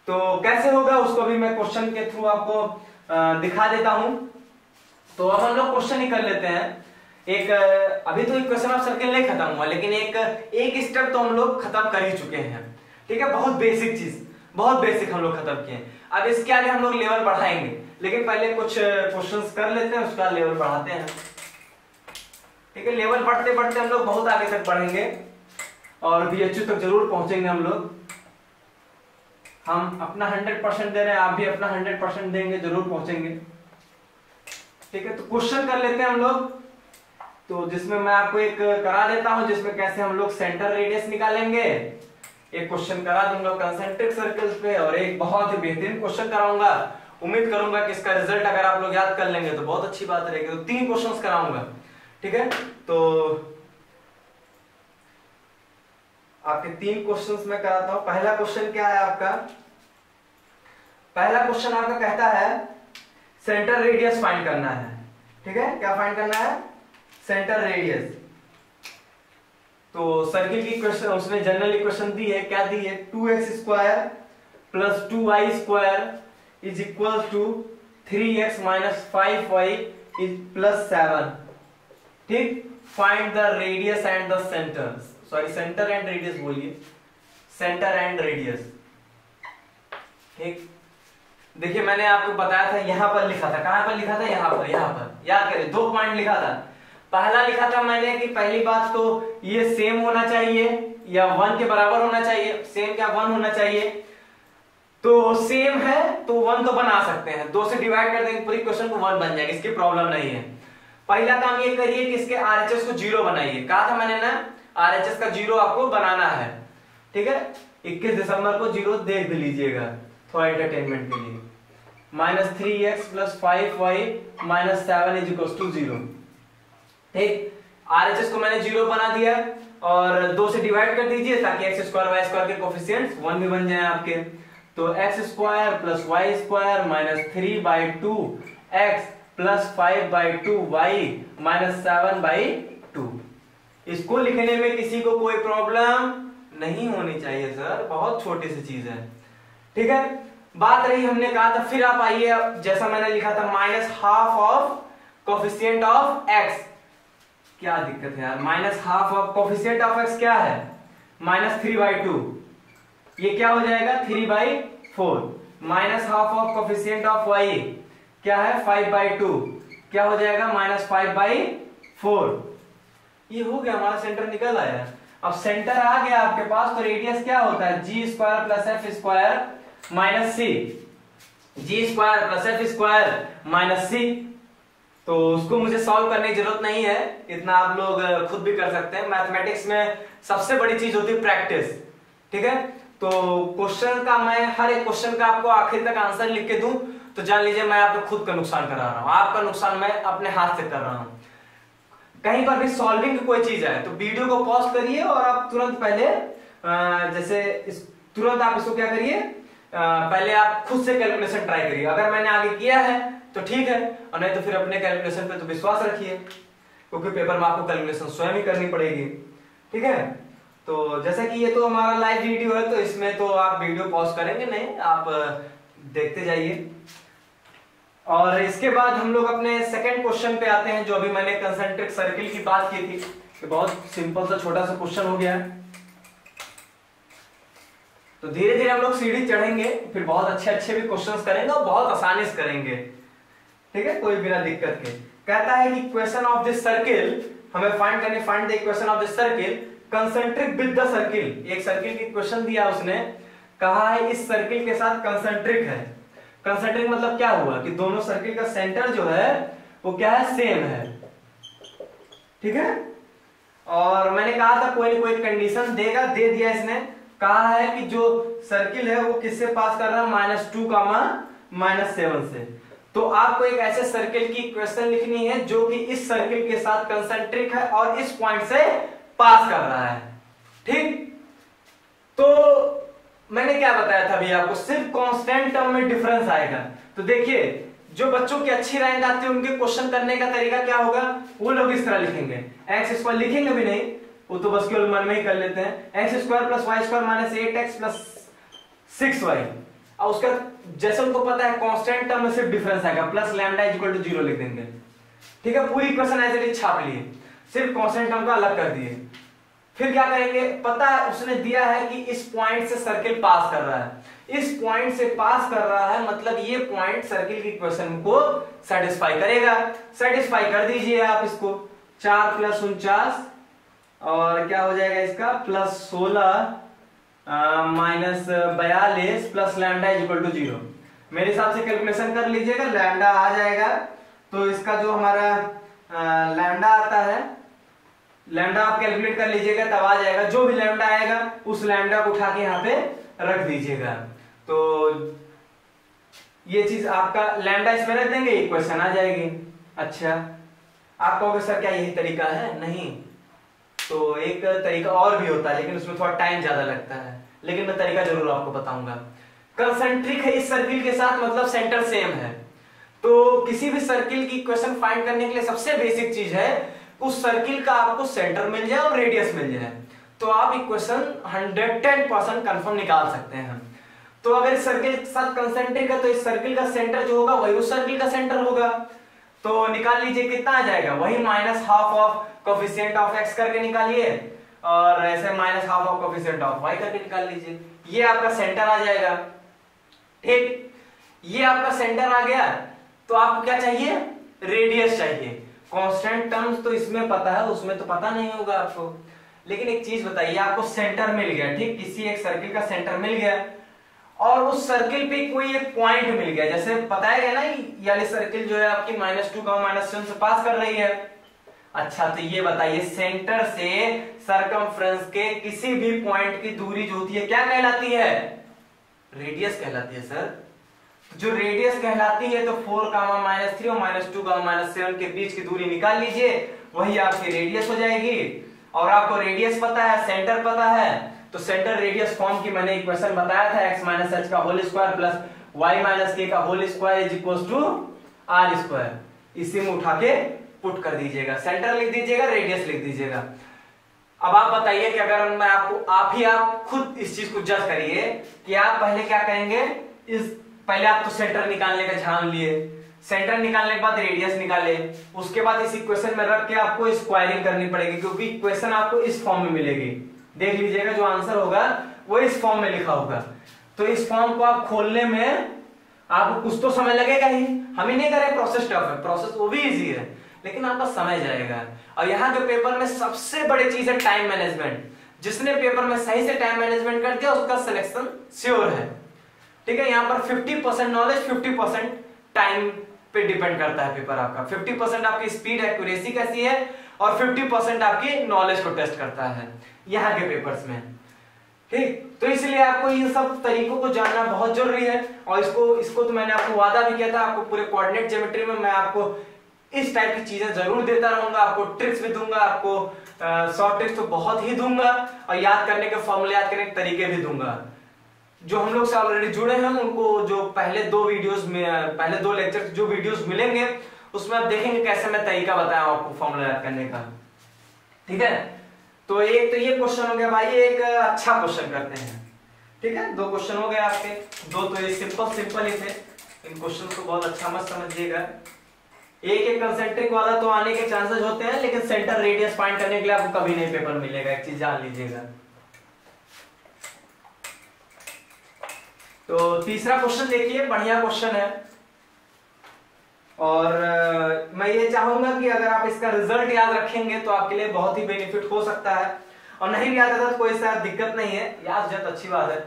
S1: तो कैसे होगा उसको भी मैं क्वेश्चन के थ्रू आपको दिखा देता हूं। तो अब हम लोग क्वेश्चन ही कर लेते हैं। एक अभी तो इक्वेशन ऑफ सर्किल नहीं खत्म हुआ, लेकिन एक स्टेप तो हम लोग खत्म कर ही चुके हैं, ठीक है। बहुत बेसिक चीज, बहुत बेसिक हम लोग खत्म किए। अब इसके आगे हम लोग लेवल बढ़ाएंगे, लेकिन पहले कुछ क्वेश्चंस कर लेते हैं, उसका लेवल बढ़ाते हैं, ठीक है। लेवल बढ़ते बढ़ते हम लोग बहुत आगे तक बढ़ेंगे और BHU तक जरूर पहुंचेंगे हम लोग। हम अपना 100% दे रहे हैं, आप भी अपना 100% देंगे, जरूर पहुंचेंगे, ठीक है। तो क्वेश्चन कर लेते हैं हम लोग, तो जिसमें मैं आपको एक करा देता हूं, जिसमें कैसे हम लोग सेंटर रेडियस निकालेंगे, एक क्वेश्चन करा दूंगा कंसेंट्रिक सर्कल्स पे और एक बहुत ही बेहतरीन क्वेश्चन कराऊंगा। उम्मीद करूंगा कि इसका रिजल्ट अगर आप लोग याद कर लेंगे तो बहुत अच्छी बात रहेगी। तो 3 क्वेश्चंस कराऊंगा, ठीक है। तो आपके 3 क्वेश्चंस मैं कराता हूं। पहला क्वेश्चन क्या है आपका? पहला क्वेश्चन आपका कहता है सेंटर रेडियस फाइंड करना है, ठीक है। क्या फाइंड करना है? Centre radius. तो सर्किल की क्वेश्चन उसमें जनरल इक्वेशन दी है, क्या दी है? 2x² + 2y² is equal to 3x - 5y + 7, ठीक। Find the radius and the centre, sorry centre and radius बोलिए, सेंटर एंड रेडियस, ठीक। देखिए मैंने आपको बताया था, यहां पर लिखा था, कहां पर लिखा था? यहां पर याद करें, 2 पॉइंट लिखा था। पहला लिखा था मैंने कि पहली बात तो ये सेम होना चाहिए या 1 के बराबर होना चाहिए। सेम क्या 1 होना चाहिए? तो सेम है तो 1 तो बना सकते हैं, 2 से डिवाइड कर देंगे पूरी क्वेश्चन को 1 बन जाएगा, इसकी प्रॉब्लम नहीं है। पहला काम ये करिए कि इसके आरएचएस को 0 बनाइए। कहा था मैंने ना आरएचएस का 0 आपको बनाना है, ठीक है। 21 दिसंबर को 0 देख लीजिएगा थोड़ा एंटरटेनमेंट के लिए। -3x + 5y - 7 = 0, ठीक। आरएचएस को मैंने 0 बना दिया और 2 से डिवाइड कर दीजिए ताकि x² y² के कोफिशिएंट्स 1 भी बन जाए आपके। तो x² + y² - 3/2x + 5/2y - 7/2। इसको लिखने में किसी को कोई प्रॉब्लम नहीं होनी चाहिए सर, बहुत छोटी सी चीज है, ठीक है। बात रही, हमने कहा था, फिर आप आइए, जैसा मैंने लिखा था -½ ऑफ कोफिशिएंट ऑफ x। क्या दिक्कत है यार? -½ ऑफ कोफिशिएंट ऑफ x क्या है? -3/2। ये क्या हो जाएगा? 3/4। -½ ऑफ कोफिशिएंट ऑफ y क्या है? 5/2। क्या हो जाएगा? -5/4। ये हो गया, हमारा सेंटर निकल आया। अब सेंटर आ गया आपके पास, तो रेडियस क्या होता है? g² + f² - c। g² + f² - c। तो उसको मुझे सॉल्व करने की जरूरत नहीं है, इतना आप लोग खुद भी कर सकते हैं। मैथमेटिक्स में सबसे बड़ी चीज होती है प्रैक्टिस, ठीक है। तो क्वेश्चन का मैं हर एक क्वेश्चन का आपको आखिर तक आंसर लिख के दूं तो जान लीजिए मैं आपको खुद का नुकसान करा रहा हूं, आपका नुकसान मैं अपने हाथ से कर रहा हूं। कहीं पर भी सॉल्विंग की कोई चीज है तो वीडियो को पॉज करिए और आप तुरंत पहले तुरंत आप इसको क्या करिए, पहले आप खुद से कैलकुलेशन ट्राई करिए। अगर मैंने आगे किया है तो ठीक है, और नहीं तो फिर अपने कैलकुलेशन पे तो विश्वास रखिए, क्योंकि पेपर में आपको कैलकुलेशन स्वयं ही करनी पड़ेगी, ठीक है। तो जैसा कि ये तो हमारा लाइव वीडियो है तो इसमें तो आप वीडियो पॉज करेंगे नहीं, आप देखते जाइए। और इसके बाद हम लोग अपने सेकंड क्वेश्चन पे आते हैं, जो अभी मैंने कंसेंट्रिक सर्किल की बात की थी कि बहुत सिंपल सा छोटा सा क्वेश्चन हो गया है। तो धीरे धीरे हम लोग सीढ़ी चढ़ेंगे, फिर बहुत अच्छे भी क्वेश्चंस करेंगे और बहुत आसानी से करेंगे, ठीक है, कोई बिना दिक्कत के। कहता है कि इक्वेशन ऑफ दिस सर्किल हमें find the equation of this circle concentric with the circle. एक सर्किल की इक्वेशन दिया उसने, कहा है इस सर्किल के साथ कंसेंट्रिक है। कंसेंट्रिक मतलब क्या हुआ कि दोनों सर्किल का सेंटर जो है वो क्या है? सेम है, ठीक है। और मैंने कहा था कोई ना कोई कंडीशन देगा, दे दिया इसने। कहा है कि जो सर्किल है वो किससे पास कर रहा है? -2, -7 से। तो आपको एक ऐसे सर्किल की इक्वेशन लिखनी है जो कि इस सर्किल के साथ कंसेंट्रिक है और इस पॉइंट से पास कर रहा है, ठीक। तो मैंने क्या बताया था अभी आपको? सिर्फ कांस्टेंट टर्म में डिफरेंस आएगा। तो देखिए जो बच्चों की अच्छी रैंक आती है उनके क्वेश्चन करने का तरीका क्या होगा? वो लोग इस तरह लिखेंगे, x² लिखेंगे भी नहीं, वो तो बस केवल मन में ही कर लेते हैं। x² + y² - 8x + 6y। और उसका जैसे उनको पता है कांस्टेंट टर्म में सिर्फ डिफरेंस आएगा, +λ = 0 लिख देंगे, ठीक है। पूरी इक्वेशन ऐसे ही छाप लिए, सिर्फ कांस्टेंट टर्म को अलग कर दिए। फिर क्या करेंगे? पता है उसने दिया है कि इस पॉइंट से सर्किल पास कर रहा है, इस पॉइंट से पास कर रहा है, मतलब ये पॉइंट सर्किल की इक्वेशन को सेटिस्फाई करेगा। सेटिस्फाई कर दीजिए आप इसको। 4 + 49 और क्या हो जाएगा इसका? +16 -42 + λ = 0। मेरे हिसाब से कैलकुलेशन कर लीजिएगा, लैम्डा आ जाएगा। तो इसका जो हमारा लैम्डा आता है लैम्डा आप कैलकुलेट कर लीजिएगा, तब आ जाएगा। जो भी लैम्डा आएगा उस लैम्डा को उठा के यहाँ पे रख दीजिएगा। तो ये चीज आपका लैम्डा इसमें रख देंगे, इक्वेशन आ जाएगी। अच्छा, आप कहोगे सर क्या यही तरीका है? नहीं, तो एक तरीका और भी होता है, लेकिन उसमें थोड़ा टाइम ज्यादा लगता है, लेकिन मैं तरीका जरूर आपको बताऊंगा। कंसेंट्रिक है इस सर्किल के साथ, मतलब सेंटर सेम है। तो किसी भी सर्किल की इक्वेशन फाइंड करने के लिए सबसे बेसिक चीज है उस सर्किल का आपको सेंटर मिल जाए और रेडियस मिल जाए, तो आप इक्वेशन 110% कंफर्म निकाल सकते हैं। तो अगर इस सर्किल के साथ कंसेंट्रिक है तो इस सर्किल का सेंटर जो होगा वही उस सर्किल का सेंटर होगा। तो निकाल लीजिए कितना आ जाएगा, वही -12 ऑफ कोफिशिएंट ऑफ x करके निकालिए, और ऐसे -12 ऑफ कोफिशिएंट ऑफ y करके निकाल लीजिए। ये आपका सेंटर आ जाएगा। ठीक, ये आपका सेंटर आ गया। तो आपको क्या चाहिए? रेडियस चाहिए। कांस्टेंट टर्म्स तो इसमें पता है, उसमें तो पता नहीं होगा आपको। लेकिन एक चीज बताइए, आपको सेंटर मिल गया, ठीक, किसी एक सर्किल का सेंटर मिल गया, और उस सर्किल पे कोई एक पॉइंट मिल गया, जैसे बताया गया ना, ये वाली सर्किल जो है आपकी -2, -7 से पास कर रही है। अच्छा, तो ये बताइए सेंटर से सरकमफ्रेंस के किसी भी पॉइंट की दूरी जो होती है क्या कहलाती है? रेडियस कहलाती है सर। जो रेडियस कहलाती है तो 4, -3 और -2, -7 के बीच की दूरी निकाल लीजिए, वही आपकी रेडियस हो जाएगी। और आपको रेडियस पता है, सेंटर पता है, तो सेंटर रेडियस फॉर्म की मैंने इक्वेशन बताया था, x - h का whole square plus y - k का whole square is equals to r square. इसी में उठा के पुट कर दीजिएगा, सेंटर लिख दीजिएगा, रेडियस लिख दीजिएगा। अब आप बताइए कि अगर मैं आपको, आप खुद इस चीज को जज करिए कि आप पहले क्या करेंगे। पहले आप तो सेंटर निकालने का झाम लिए, सेंटर निकालने के बाद रेडियस निकाले, उसके बाद इस इक्वेशन में रख के आपको स्क्वायरिंग करनी पड़ेगी, क्योंकि इक्वेशन आपको इस फॉर्म में मिलेगी। देख लीजिएगा जो आंसर होगा वो इस फॉर्म में लिखा होगा। तो इस फॉर्म को आप खोलने में आपको कुछ तो समय लगेगा ही। हम ही नहीं करें, प्रोसेस टफ है, प्रोसेस वो भी इजी है, लेकिन आपका समय जाएगा। और यहाँ के पेपर में सबसे बड़ी चीज है टाइम मैनेजमेंट। जिसने पेपर में सही से टाइम मैनेजमेंट कर दिया उसका सिलेक्शन श्योर है। ठीक है, यहाँ पर 50% नॉलेज, 50% टाइम पे डिपेंड करता है पेपर आपका। 50% आपकी स्पीड एक्यूरेसी कैसी है, और 50% आपकी नॉलेज को टेस्ट करता है यहाँ के पेपर्स में। ठीक, तो इसलिए आपको इन सब तरीकों को जानना बहुत जरूरी है। और इसको तो मैंने आपको वादा भी किया था, आपको पूरे कोऑर्डिनेट ज्योमेट्री में मैं आपको इस टाइप की चीजें जरूर देता रहूंगा, आपको ट्रिक्स भी दूंगा, आपको शॉर्ट ट्रिक्स तो बहुत ही दूंगा, और याद करने के फॉर्मूले, याद करने के तरीके भी दूंगा। जो हम लोग से ऑलरेडी जुड़े हैं उनको जो पहले 2 वीडियोस में, पहले 2 लेक्चर जो वीडियोस मिलेंगे उसमें आप देखेंगे कैसे मैं तरीका बताया आपको फॉर्मूला याद करने का। ठीक है, तो एक तो ये क्वेश्चन हो गया भाई, एक अच्छा क्वेश्चन करते हैं। ठीक है, 2 क्वेश्चन हो गए आपके, 2 तो ये सिंपल ही थे। इन क्वेश्चन को बहुत अच्छा मत समझिएगा। एक कंसेंट्रिक वाला तो आने के चांसेस होते हैं, लेकिन सेंटर रेडियस फाइंड करने के लिए आपको कभी नहीं पेपर मिलेगा, एक चीज जान लीजिएगा। तो तीसरा क्वेश्चन देखिए, बढ़िया क्वेश्चन है, और मैं ये चाहूंगा कि अगर आप इसका रिजल्ट याद रखेंगे तो आपके लिए बहुत ही बेनिफिट हो सकता है, और नहीं भी याद आता तो कोई सा दिक्कत नहीं है, याद जब अच्छी बात है।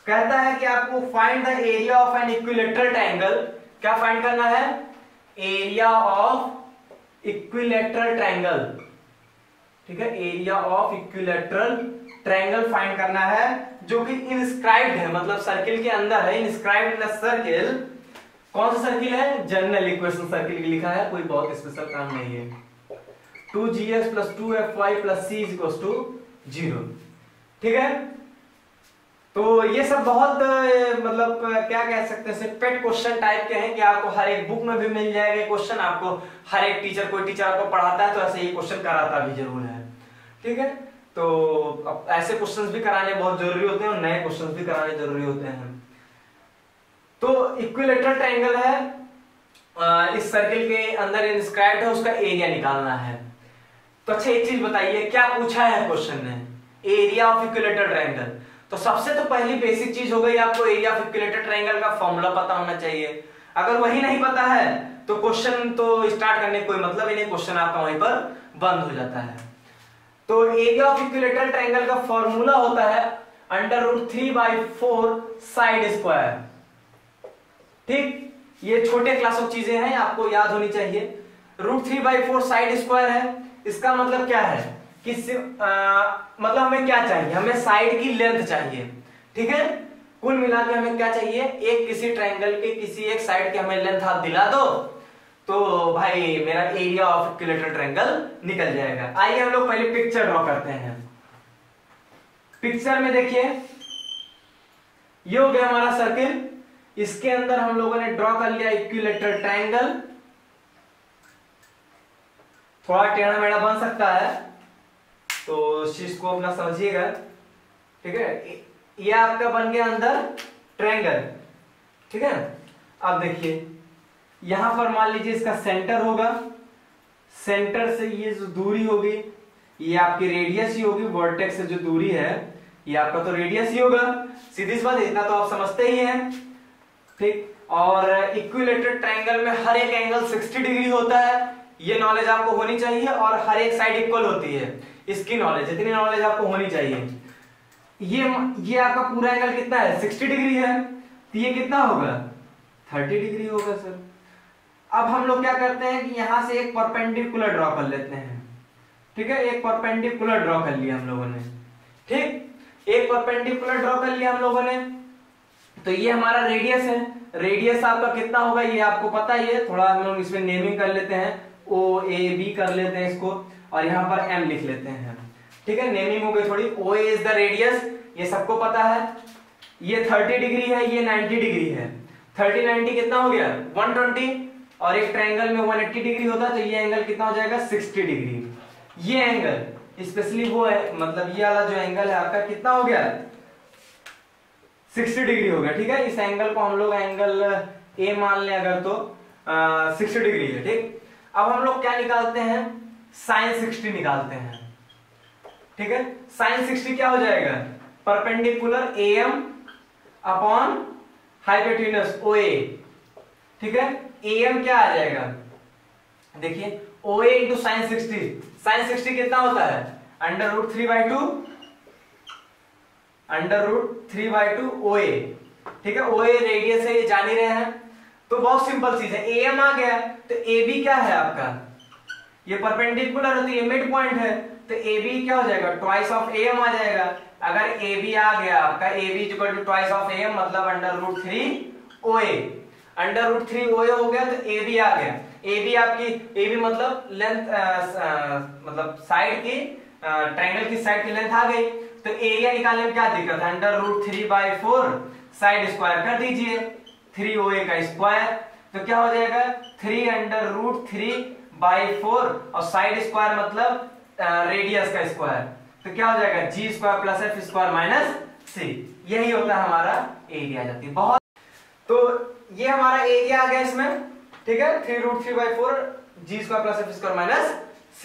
S1: कहता है कि आपको find the area of an equilateral triangle. क्या फाइंड करना है? Area of equilateral triangle. ठीक है, area of equilateral triangle find करना है, जो कि इंस्क्राइब्ड है, मतलब सर्किल के अंदर है, इंस्क्राइब्ड इन द सर्किल। कौन सा सर्किल है? जनरल इक्वेशन सर्किल लिखा है, कोई बहुत स्पेशल काम नहीं है। 2gx + 2fy + c = 0। ठीक है, तो ये सब बहुत मतलब क्या कह सकते हैं, पेट क्वेश्चन टाइप के हैं कि आपको हर एक बुक में भी मिल जाएगा क्वेश्चन, आपको हर एक टीचर, कोई टीचर आपको पढ़ाता है तो ऐसे ये क्वेश्चन कराता भी जरूर है। ठीक है, तो अब ऐसे क्वेश्चंस भी कराने बहुत जरूरी होते हैं और नए क्वेश्चंस भी कराने जरूरी होते हैं। तो इक्विलेटरल ट्रायंगल है, इस सर्किल के अंदर इंस्क्राइब्ड है, उसका एरिया निकालना है। तो अच्छा एक चीज बताइए, क्या पूछा है क्वेश्चन ने? Area of equilateral triangle. तो सबसे तो पहली बेसिक चीज हो गई, आपको एरिया ऑफ इक्विलेटरल ट्रायंगल का फॉर्मूला पता होना चाहिए। अगर वही नहीं पता है तो क्वेश्चन तो स्टार्ट करने कोई मतलब ही नहीं, क्वेश्चन आपका वहीं पर बंद हो जाता है। तो एरिया ऑफ इक्विलेटरल ट्रायंगल का फॉर्मूला होता है √3/4 साइड स्क्वायर। ठीक, ये छोटे क्लास ऑफ चीजें हैं, आपको याद होनी चाहिए। √3/4 साइड स्क्वायर है, इसका मतलब क्या है किस मतलब हमें क्या चाहिए, हमें साइड की लेंथ चाहिए, ठीक है। कुल मिला के हमें क्या चाहिए, एक किसी ट्रायंगल के किसी एक साइड की हमें लेंथ आप दिला दो तो भाई मेरा एरिया ऑफ इक्विलैटरल ट्रायंगल निकल जाएगा। आइए हम लोग पहले पिक्चर ड्रॉ करते हैं। पिक्चर में देखिए ये हो गया हमारा सर्किल, इसके अंदर हम लोगों ने ड्रॉ कर लिया इक्विलैटरल ट्रायंगल। थोड़ा टेढ़ा मेढ़ा बन सकता है तो इस चीज को अपना समझिएगा, ठीक है। ये आपका बन गया अंदर ट्रायंगल, ठीक है। अब देखिए यहां पर मान लीजिए इसका सेंटर होगा, सेंटर से ये जो दूरी होगी ये आपकी रेडियस ही होगी, वर्टेक्स से जो दूरी है ये आपका तो रेडियस ही होगा, सीधी सी बात, इतना तो आप समझते ही हैं, ठीक। और इक्विलैटरल ट्रायंगल में हर एक एंगल 60 डिग्री होता है, ये नॉलेज आपको होनी चाहिए, और हर एक साइड इक्वल होती है, इसकी नॉलेज, इतनी नॉलेज आपको होनी चाहिए। ये आपका पूरा एंगल कितना है, 60 डिग्री है, तो ये कितना होगा, 30 डिग्री होगा सर। अब हम लोग क्या करते हैं कि यहां से एक परपेंडिकुलर ड्रॉ कर लेते हैं, ठीक है। एक परपेंडिकुलर ड्रॉ कर लिया हम लोगों ने, ठीक। एक परपेंडिकुलर ड्रॉ कर लिया हम लोगों ने, तो ये हमारा रेडियस है। रेडियस आपका कितना होगा ये आपको पता ही है, थोड़ा हम लोग इसमें नेमिंग कर लेते हैं, ओ ए बी कर लेते हैं इसको, और यहाँ पर एम लिख लेते हैं, ठीक है। नेमिंग हो गई थोड़ी। ओ इज द रेडियस, ये सबको पता है। ये 30 डिग्री है, ये 90 डिग्री है। 30 90 कितना हो गया, 120, और एक ट्रायंगल में 180 डिग्री होता है, तो ये एंगल कितना हो जाएगा, 60 डिग्री। ये एंगल स्पेशली वो है, मतलब ये वाला जो एंगल है आपका कितना हो गया, 60 डिग्री हो गया, ठीक है। इस एंगल को हम लोग एंगल ए मान लें अगर, तो 60 डिग्री है, ठीक। अब हम लोग क्या निकालते हैं, साइन 60 निकालते हैं, ठीक है। साइन 60 क्या हो जाएगा, परपेंडिकुलर एम अपॉन हाइपोटेन्यूज ओ ए, ठीक है। एम क्या आ जाएगा, देखिए ओ ए इंटू साइन 60, साइन 60 कितना होता है, √3/2, √3/2 ओ ए, ठीक है। ओ ए रेडियस है, ये जान ही रहे हैं, तो बहुत सिंपल चीज है। एम आ गया तो ए बी क्या है आपका, ये परपेंडिकुलर है तो ये मिड पॉइंट है, तो ए बी क्या हो जाएगा, ट्वाइस ऑफ एम आ जाएगा। अगर ए बी आ गया आपका, a b equal to twice of m, मतलब √3 ओ ए, √3 ओ ए हो गया, तो ए बी आ गया। ए बी आपकी, ए बी मतलब लेंथ, मतलब साइड की, ट्रायंगल की साइड की लेंथ आ गई, तो एरिया निकालने में क्या दिक्कत है, √3/4 साइड स्क्वायर कर दीजिए, 3 ओ ए का स्क्वायर, तो क्या हो जाएगा 3√3/4, और साइड स्क्वायर मतलब रेडियस का स्क्वायर, तो क्या हो जाएगा g² + f² - c, यही होता है हमारा एरिया आ जाती है। बहुत, तो ये हमारा एरिया आ गया इसमें, ठीक है, 3√3/4 g² + f² - c,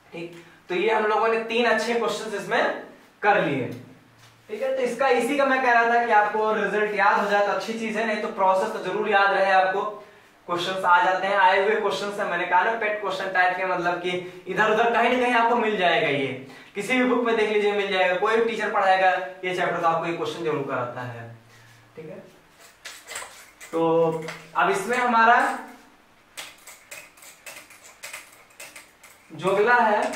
S1: ठीक। तो ये हम लोगों ने 3 अच्छे क्वेश्चंस इसमें कर लिए, ठीक है। तो इसका, इसी का मैं कह रहा था कि आपको रिजल्ट याद हो जाए तो अच्छी चीज है, नहीं तो प्रोसेस तो जरूर याद रहे आपको। क्वेश्चंस आ जाते हैं, आए हुए क्वेश्चंस है, मैंने कहा ना पेट क्वेश्चन टाइप के, मतलब कि इधर उधर कहीं ना कहीं आपको मिल जाएगा, ये किसी भी बुक में देख लीजिए मिल जाएगा, कोई भी टीचर पढ़ाएगा ये चैप्टर तो आपको ये क्वेश्चन जरूर कराता है, ठीक है। तो अब इसमें हमारा जो अगला है,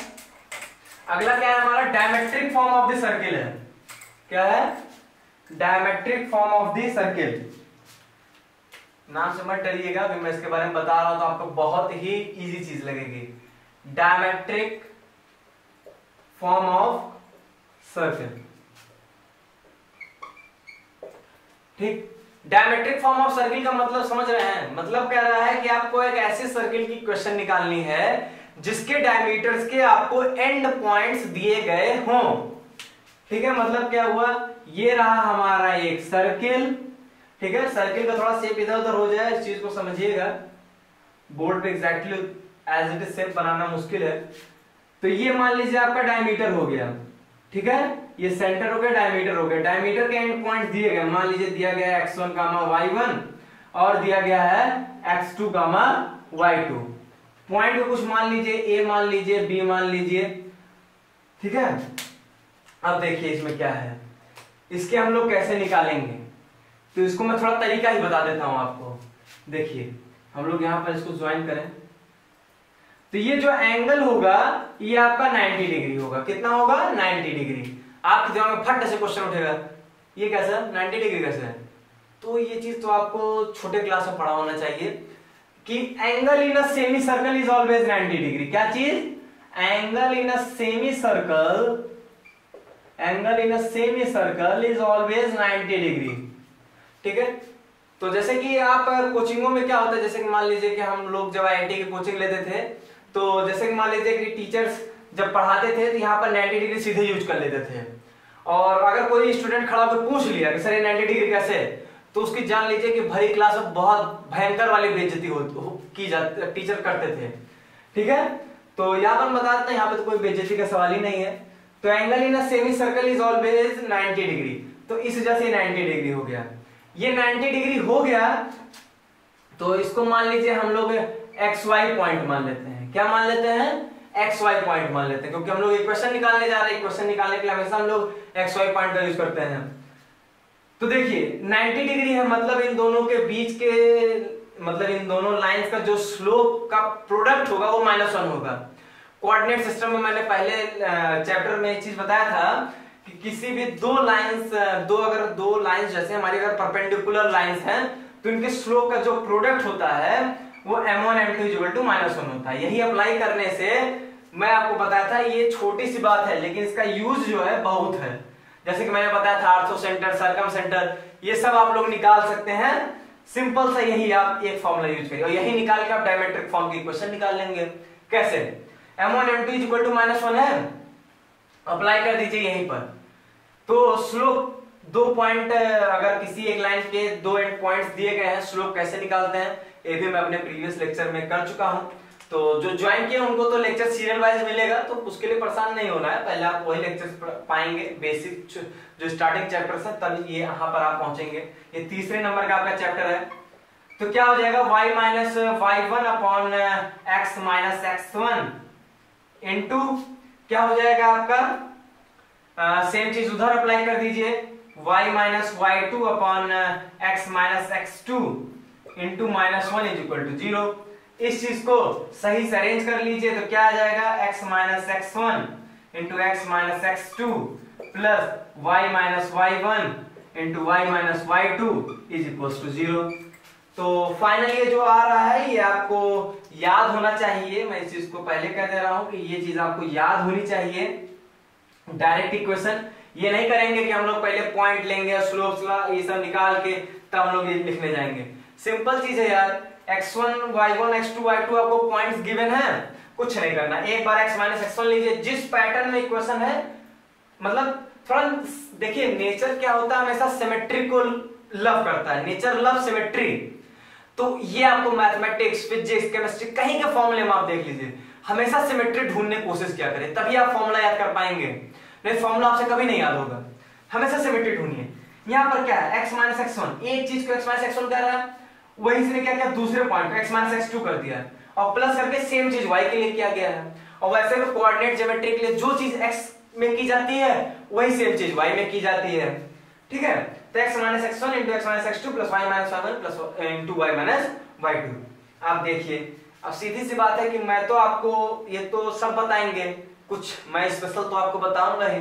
S1: अगला क्या है हमारा, diametric form of the circle है। क्या है, diametric form of the circle. नाम से मत डरिएगा, अभी मैं इसके बारे में बता रहा हूं तो आपको बहुत ही इजी चीज लगेगी। डायमेट्रिक फॉर्म ऑफ सर्किल, ठीक। डायमेट्रिक फॉर्म ऑफ सर्किल का मतलब समझ रहे हैं, मतलब कह रहा है कि आपको एक ऐसे सर्किल की क्वेश्चन निकालनी है जिसके डायमीटर्स के आपको एंड पॉइंट्स दिए गए हों, ठीक है। मतलब क्या हुआ, ये रहा हमारा एक सर्किल, ठीक है। सर्किल का थोड़ा शेप इधर उधर हो जाए, इस चीज को समझिएगा, बोर्ड पे exactly as it is shape बनाना मुश्किल है। तो ये मान लीजिए आपका डायमीटर हो गया, ठीक है, ये सेंटर हो गया, डायमीटर हो गया। डायमीटर के एंड पॉइंट दिए गए, मान लीजिए दिया गया है x1, y1 और दिया गया है x2, y2। पॉइंट को कुछ मान लीजिए, a मान लीजिए, b मान लीजिए, ठीक है। अब देखिए इसमें क्या है, इसके हम लोग कैसे निकालेंगे, तो इसको मैं थोड़ा तरीका ही बता देता हूं आपको। देखिए हम लोग यहां पर इसको ज्वाइन करें, तो ये जो एंगल होगा ये आपका 90 डिग्री होगा। कितना होगा? 90 डिग्री। आपके दिमाग में फट से क्वेश्चन उठेगा, ये कैसा 90 डिग्री कैसे है? तो ये चीज तो आपको छोटे क्लास में पढ़ा होना चाहिए कि angle in a semi circle is always 90 degree. क्या चीज? Angle in a semi circle, angle in a semi circle is always 90 degree. ठीक है। तो जैसे कि आप कोचिंगों में क्या होता है, जैसे कि मान लीजिए कि हम लोग जब आईआईटी की कोचिंग लेते थे, तो जैसे कि मान लीजिए कि टीचर्स जब पढ़ाते थे तो यहाँ पर 90 डिग्री सीधे यूज कर लेते थे। और अगर कोई स्टूडेंट खड़ा होकर पूछ लिया कि सर ये 90 डिग्री कैसे है, तो उसकी जान लीजिए कि भरी क्लास में बहुत भयंकर वाली बेइज्जती की जाती, टीचर करते थे। ठीक है। तो यहाँ पर बता देते हैं, यहाँ पे तो कोई बेइज्जती का सवाल ही नहीं है। तो angle in a semi circle is always 90 degree, तो इस वजह से 90 डिग्री हो गया। ये 90 डिग्री हो गया तो इसको मान लीजिए हम लोग XY पॉइंट मान लेते हैं। क्या मान लेते हैं? XY पॉइंट मान लेते हैं, क्योंकि हम लोग इक्वेशन निकालने जा रहे हैं। इक्वेशन निकालने के लिए हमेशा हम लोग XY पॉइंट का यूज करते हैं। तो देखिए 90 डिग्री है, मतलब इन दोनों के बीच के, मतलब इन दोनों लाइंस का जो स्लोप का प्रोडक्ट होगा वो -1 होगा। कोऑर्डिनेट सिस्टम में मैंने पहले चैप्टर में एक चीज बताया था कि किसी भी दो लाइंस जैसे हमारी अगर परपेंडिकुलर लाइंस हैं तो इनके स्लोप का जो प्रोडक्ट होता है वो m1 m2 -1 होता है। यही अप्लाई करने से मैं आपको बताया था, ये छोटी सी बात है लेकिन इसका यूज जो है बहुत है। जैसे कि मैंने बताया था आर्थो सेंटर, सरकम सेंटर, ये सब आप लोग निकाल सकते हैं। सिंपल सा यही आप एक फॉर्मूला यूज करिए और यही निकाल के आप डायमेट्रिक फॉर्म की इक्वेशन निकाल लेंगे। कैसे? m1 m2 -1 है, अप्लाई कर दीजिए यहीं पर। तो स्लोप दो पॉइंट, अगर किसी एक लाइन के दो एंड पॉइंट्स दिए गए हैं, स्लोप कैसे निकालते हैं ये भी मैं अपने प्रीवियस लेक्चर में कर चुका हूं। तो जो ज्वाइन किए उनको तो लेक्चर सीरियल वाइज मिलेगा, तो उसके लिए परेशान नहीं होना है। पहले आप वही लेक्चर पाएंगे, बेसिक जो स्टार्टिंग चैप्टर है, तब ये यहाँ पर आप पहुंचेंगे। ये तीसरे नंबर का आपका चैप्टर है। तो क्या हो जाएगा? y - y1 upon x - x1 into क्या हो जाएगा आपका, सेम चीज उधर अप्लाई कर दीजिए, y - y2 upon x - x2 into -1 = 0। इस चीज को सही से अरेंज कर लीजिए तो क्या आ जाएगा? x - x1 into x - x2 plus y - y1 into y - y2 = 0। तो फाइनल ये जो आ रहा है ये आपको याद होना चाहिए। मैं इस चीज को पहले कह दे रहा हूं कि ये चीज आपको याद होनी चाहिए। डायरेक्ट इक्वेशन ये नहीं करेंगे कि हम लोग पहले पॉइंट लेंगे, स्लोप्स ये सब निकाल के तब हम लोग ये लिखने जाएंगे। सिंपल चीज है यार, x1 y1 x2 y2 आपको पॉइंट्स गिवन है, कुछ नहीं करना। एक बार x - x1 लीजिए, जिस पैटर्न में इक्वेशन है, मतलब थोड़ा देखिए नेचर क्या होता है, हमेशा सिमेट्री को लव करता है। Nature love symmetry. तो ये आपको मैथमेटिक्स, फिजिक्स, केमिस्ट्री कहीं के फॉर्मूले में आप देख लीजिए, हमेशा सिमेट्री ढूंढने की कोशिश किया करें, तभी आप फॉर्मूला याद कर पाएंगे। नहीं फॉर्मूला आपसे कभी नहीं याद होगा। हमेशा सिमेट्री ढूंढिए। यहाँ पर क्या है? x - x1, एक चीज को x - x1 कह रहा है, वही इसने क्या किया? दूसरे पॉइंट को x - x2 कर दिया और प्लस करके सेम चीज y के लिए किया गया है। और वैसे भी कोऑर्डिनेट ज्योमेट्री के लिए जो चीज x में की जाती है वही सेम चीज y में की जाती है। ठीक है। तो x - x1 into x - x2 plus y - y1 plus into y - y2। आप देखिए, अब सीधी सी बात है कि मैं तो आपको ये तो सब बताएंगे, कुछ मैं स्पेशल तो आपको बताऊंगा ही।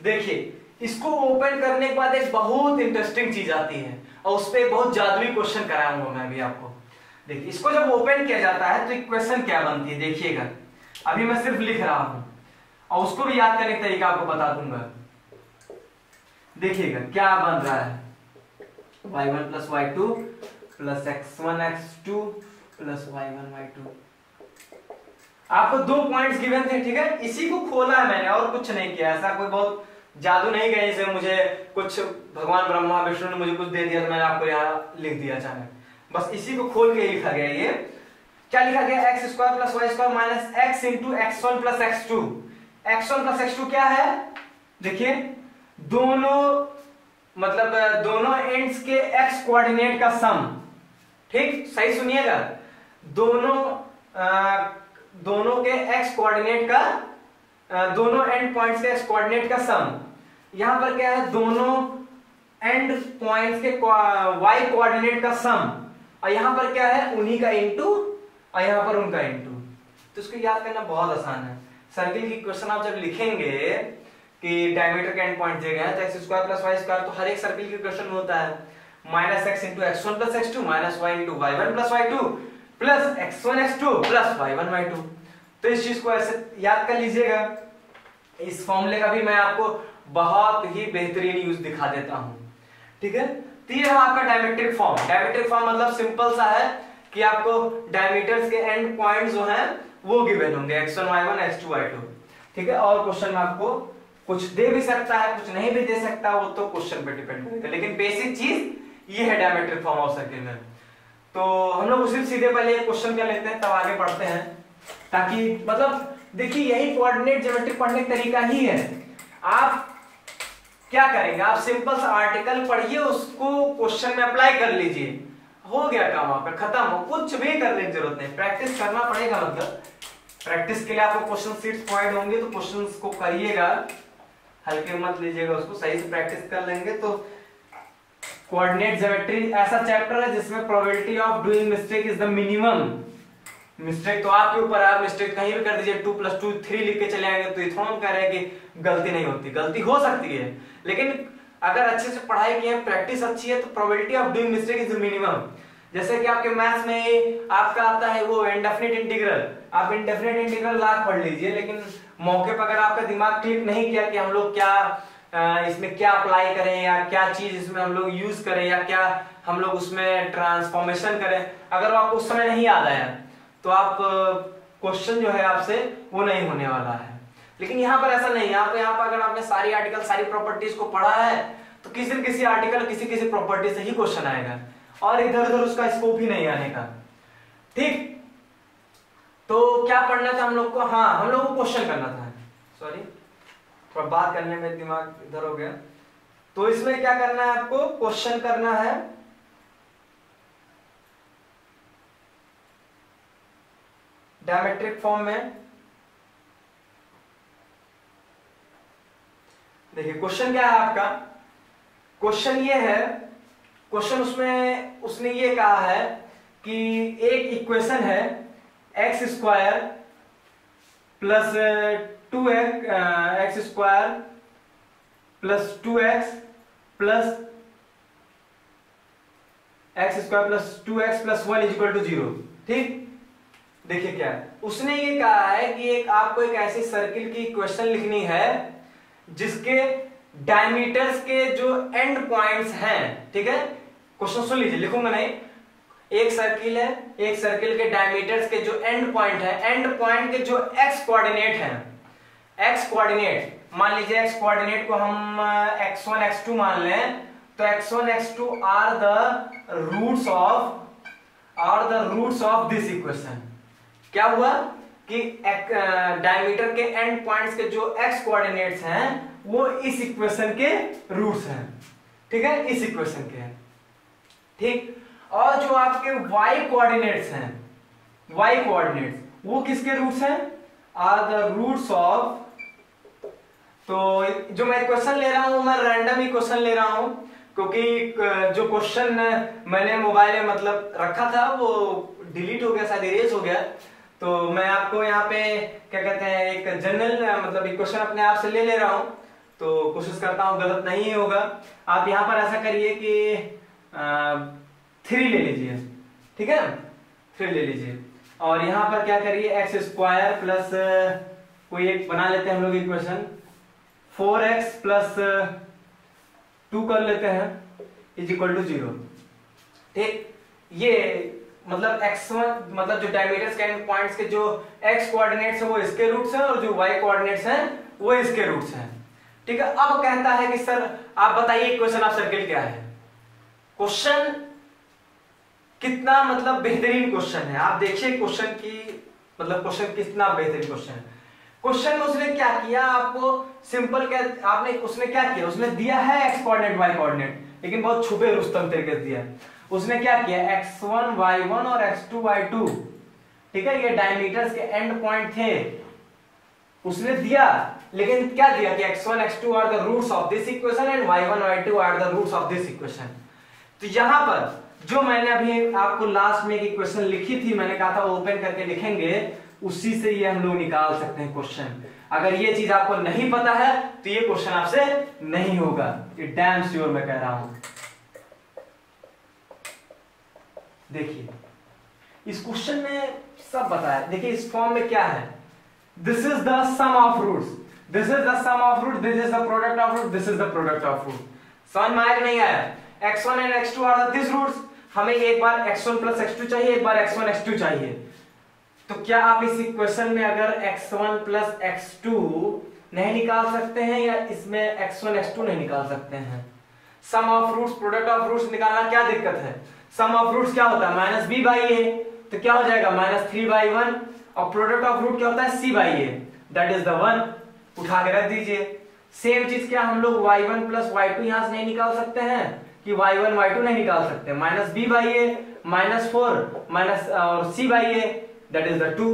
S1: देखिए इसको ओपन करने के बाद एक बहुत इंटरेस्टिंग चीज आती है और उस पर बहुत जादुई क्वेश्चन कराऊंगा मैं भी आपको। देखिए इसको जब ओपन किया जाता है तो इक्वेशन क्या बनती है देखिएगा। अभी मैं सिर्फ लिख रहा हूं और उसको भी याद करने का तरीका आपको बता दूंगा। देखिएगा क्या बन रहा है, y1 plus y2 plus x1 x2 plus y1 y2। आपको दो पॉइंट्स गिवन थे, ठीक है, इसी को खोला है मैंने और कुछ नहीं किया। ऐसा कोई बहुत जादू नहीं गया जैसे मुझे कुछ भगवान ब्रह्मा विष्णु ने मुझे कुछ दे दिया तो मैंने आपको यहाँ लिख दिया अचानक। बस इसी को खोल के लिखा गया। ये क्या लिखा गया? x square plus y square minus x into x1 plus x2। x1 plus x2 क्या है? देखिए दोनों मतलब दोनों एंड्स के x कोऑर्डिनेट का सम। ठीक, सही सुनिएगा, दोनों के x कोऑर्डिनेट का, दोनों एंड पॉइंट्स के x कोऑर्डिनेट का सम। यहां पर क्या है? दोनों एंड पॉइंट्स के y कोऑर्डिनेट का सम। और यहां पर क्या है? उन्हीं का इनटू और यहां पर उनका इनटू। तो इसको याद करना बहुत आसान है। सर्किल की इक्वेशन आप जब लिखेंगे कि डायमीटर के एंड पॉइंट दिए गए हैं तो x square plus y square, तो हर एक सर्किल की इक्वेशन में होता है minus x into x1 plus x2 minus y into y1 plus y2 plus x1 x2 plus y1 y2। तो इस चीज को ऐसे याद कर लीजिएगा। इस फॉर्मूले का भी मैं आपको बहुत ही बेहतरीन यूज दिखा देता हूं, ठीक है। तो ये है आपका डायमेट्रिक फॉर्म। डायमेट्रिक फॉर्म मतलब सिंपल सा है कि आपको डायमीटर्स के एंड पॉइंट जो हैं वो गिवन होंगे x1 y1 x2 y2, ठीक है। और क्वेश्चन में आपको कुछ दे भी सकता है, कुछ नहीं भी दे सकता, वो तो क्वेश्चन पे डिपेंड करेगा, लेकिन बेसिक चीज ये है डायमेट्रिक फॉर्म ऑफ सर्किल में। तो हम लोग उसी सीधे पहले क्वेश्चन कर लेते हैं तब आगे बढ़ते हैं, ताकि मतलब देखिए यही कोऑर्डिनेट ज्योमेट्री पढ़ने का तरीका ही है। आप क्या करेंगे, आप सिंपल सा आर्टिकल पढ़िए, उसको क्वेश्चन में अप्लाई कर लीजिए, हो गया काम आपका खत्म। हो कुछ भी करने की जरूरत नहीं, प्रैक्टिस करना पड़ेगा। मतलब प्रैक्टिस के लिए आपको क्वेश्चन शीट्स प्रोवाइड होंगे तो क्वेश्चंस को करिएगा, हल्के मत लीजिएगा उसको, सही से प्रैक्टिस कर लेंगे तो। कोऑर्डिनेट ज्योमेट्री ऐसा चैप्टर है जिसमें probability of doing mistake is the minimum. Mistake तो आपके ऊपर है, आप मिस्टेक कहीं भी कर दीजिए, 2 + 2 3 लिख के चले आएंगे तो इथोन कह रहे हैं कि गलती नहीं होती, गलती हो सकती है, लेकिन अगर अच्छे से पढ़ाई की है, प्रैक्टिस अच्छी है, तो probability of doing mistake is the minimum. जैसे कि आपके मैथ्स में आपका आता है वो इंडेफिनिट इंटीग्रल, आप इंडेफिनिट इंटीग्रल लाख पढ़ लीजिए, लेकिन मौके पर अगर आपका दिमाग क्लिक नहीं किया कि हम लोग क्या इसमें क्या अप्लाई करें या क्या चीज इसमें हम लोग यूज करें या क्या हम लोग उसमें ट्रांसफॉर्मेशन करें, अगर आपको उस समय नहीं याद आया तो आप क्वेश्चन जो है आपसे वो नहीं होने वाला है। लेकिन यहाँ पर ऐसा नहीं है, यहाँ पर अगर आपने सारी आर्टिकल सारी प्रॉपर्टीज को पढ़ा है तो किसी न किसी आर्टिकल किसी किसी प्रॉपर्टी से ही क्वेश्चन आएगा और इधर उधर उसका स्कोप ही नहीं आने का, ठीक। तो क्या पढ़ना था हम लोग को, हाँ हम लोग को क्वेश्चन करना था, सॉरी थोड़ा बात करने में दिमाग इधर हो गया। तो इसमें क्या करना है, आपको क्वेश्चन करना है डायमेट्रिक फॉर्म में। देखिए क्वेश्चन क्या है आपका, क्वेश्चन ये है, क्वेश्चन उसमें उसने ये कहा है कि एक इक्वेशन है x square plus 2x square plus 2x plus x square plus 2x plus 1 equal to 0, ठीक। देखिए क्या है, उसने ये कहा है कि एक आपको एक ऐसी सर्किल की इक्वेशन लिखनी है जिसके डायमीटर्स के जो एंड पॉइंट्स हैं, ठीक है। क्वेश्चन सुन लीजिए, लिखूंगा नहीं। एक सर्किल है, एक सर्किल के डायमीटर्स के जो एंड पॉइंट है, एंड पॉइंट के जो एक्स कोऑर्डिनेट हैं, एक्स कोऑर्डिनेट मान लीजिए, एक्स कोऑर्डिनेट को हम x1 x2 मान लें, तो x1 x2 are the roots of this equation. क्या हुआ कि डायमीटर के एंड पॉइंट्स के जो एक्स कोऑर्डिनेट्स हैं वो इस इक्वेशन के रूट्स हैं, ठीक है, इस इक्वेशन के हैं, ठीक। और जो आपके y कोऑर्डिनेट्स हैं, y कोऑर्डिनेट्स वो किसके रूट्स हैं, आर द रूट्स ऑफ। तो जो मैं क्वेश्चन ले रहा हूं मैं रैंडम ही क्वेश्चन ले रहा हूं, क्योंकि जो क्वेश्चन मैंने मोबाइल में मतलब रखा था वो डिलीट हो गया, शायद इरेज हो गया। तो मैं आपको यहाँ पे क्या कहते हैं एक जनरल मतलब इक्वेशन अपने आप से ले रहा हूँ, तो कोशिश करता हूँ गलत नहीं होगा। आप यहाँ पर ऐसा करिए कि 3 ले लीजिए, ठीक है, 3 ले लीजिए, और यहाँ पर क्या करिए एक्स स्क्वायर प्लस कोई एक बना लेते हैं हम लोग इक्वेशन, 4x प्लस 2 कर लेते हैं इज इक्वल टू 0, ठीक। ये मतलब x1 मतलब जो डायमीटर्स के एंड पॉइंट्स के जो x कोऑर्डिनेट्स है वो इसके रूट्स हैं और जो y कोऑर्डिनेट्स हैं वो इसके रूट्स हैं, ठीक है। अब कहता है कि सर आप बताइए इक्वेशन ऑफ सर्किल क्या है। क्वेश्चन कितना मतलब बेहतरीन क्वेश्चन है, आप देखिए क्वेश्चन की मतलब क्वेश्चन कितना बेहतरीन क्वेश्चन है। क्वेश्चन में उसने क्या किया, आपको सिंपल क्या आपने उसने क्या किया, उसने दिया है x कोऑर्डिनेट y कोऑर्डिनेट, लेकिन बहुत छुपे रुस्तम तरीके से दिया। उसने क्या किया x1 y1 और x2 y2, ठीक है, ये डायमीटर्स के एंड पॉइंट थे, उसने दिया, लेकिन क्या दिया कि x1 x2 are the roots of this equation and y1 y2 are the roots of this equation. तो यहां पर जो मैंने अभी आपको लास्ट में एक इक्वेशन लिखी थी, मैंने कहा था ओपन करके लिखेंगे, उसी से ये हम लोग निकाल सकते हैं क्वेश्चन। अगर ये चीज आपको नहीं पता है तो ये क्वेश्चन आपसे नहीं होगा, ये डैम श्योर मैं कह रहा हूं। देखिए इस क्वेश्चन में सब बताया, देखिए इस फॉर्म में क्या है, this is the sum of roots, this is the sum of root, this is the product of root, this is the product of root. समझ में आया कि नहीं आया? x1 and x2 are this roots, हमें एक बार x1 प्लस x2 चाहिए, एक बार x1 x2 चाहिए। तो क्या आप इस इक्वेशन में अगर x1 प्लस x2 नहीं निकाल सकते हैं या इसमें x1 x2 नहीं निकाल सकते हैं? Sum of roots product of roots निकालना क्या दिक्कत है? सम ऑफ रूट्स क्या होता है माइनस b बाई ए, तो क्या हो जाएगा माइनस 3 बाई 1, और प्रोडक्ट ऑफ रूट क्या होता है c by A, that is the 1, उठा के रख दीजिए। सेम चीज क्या हम लोग y1 प्लस y2 यहां से नहीं निकाल सकते हैं कि y1 y2 नहीं निकाल सकते, minus b by A minus 4 minus और c by A that is the 2,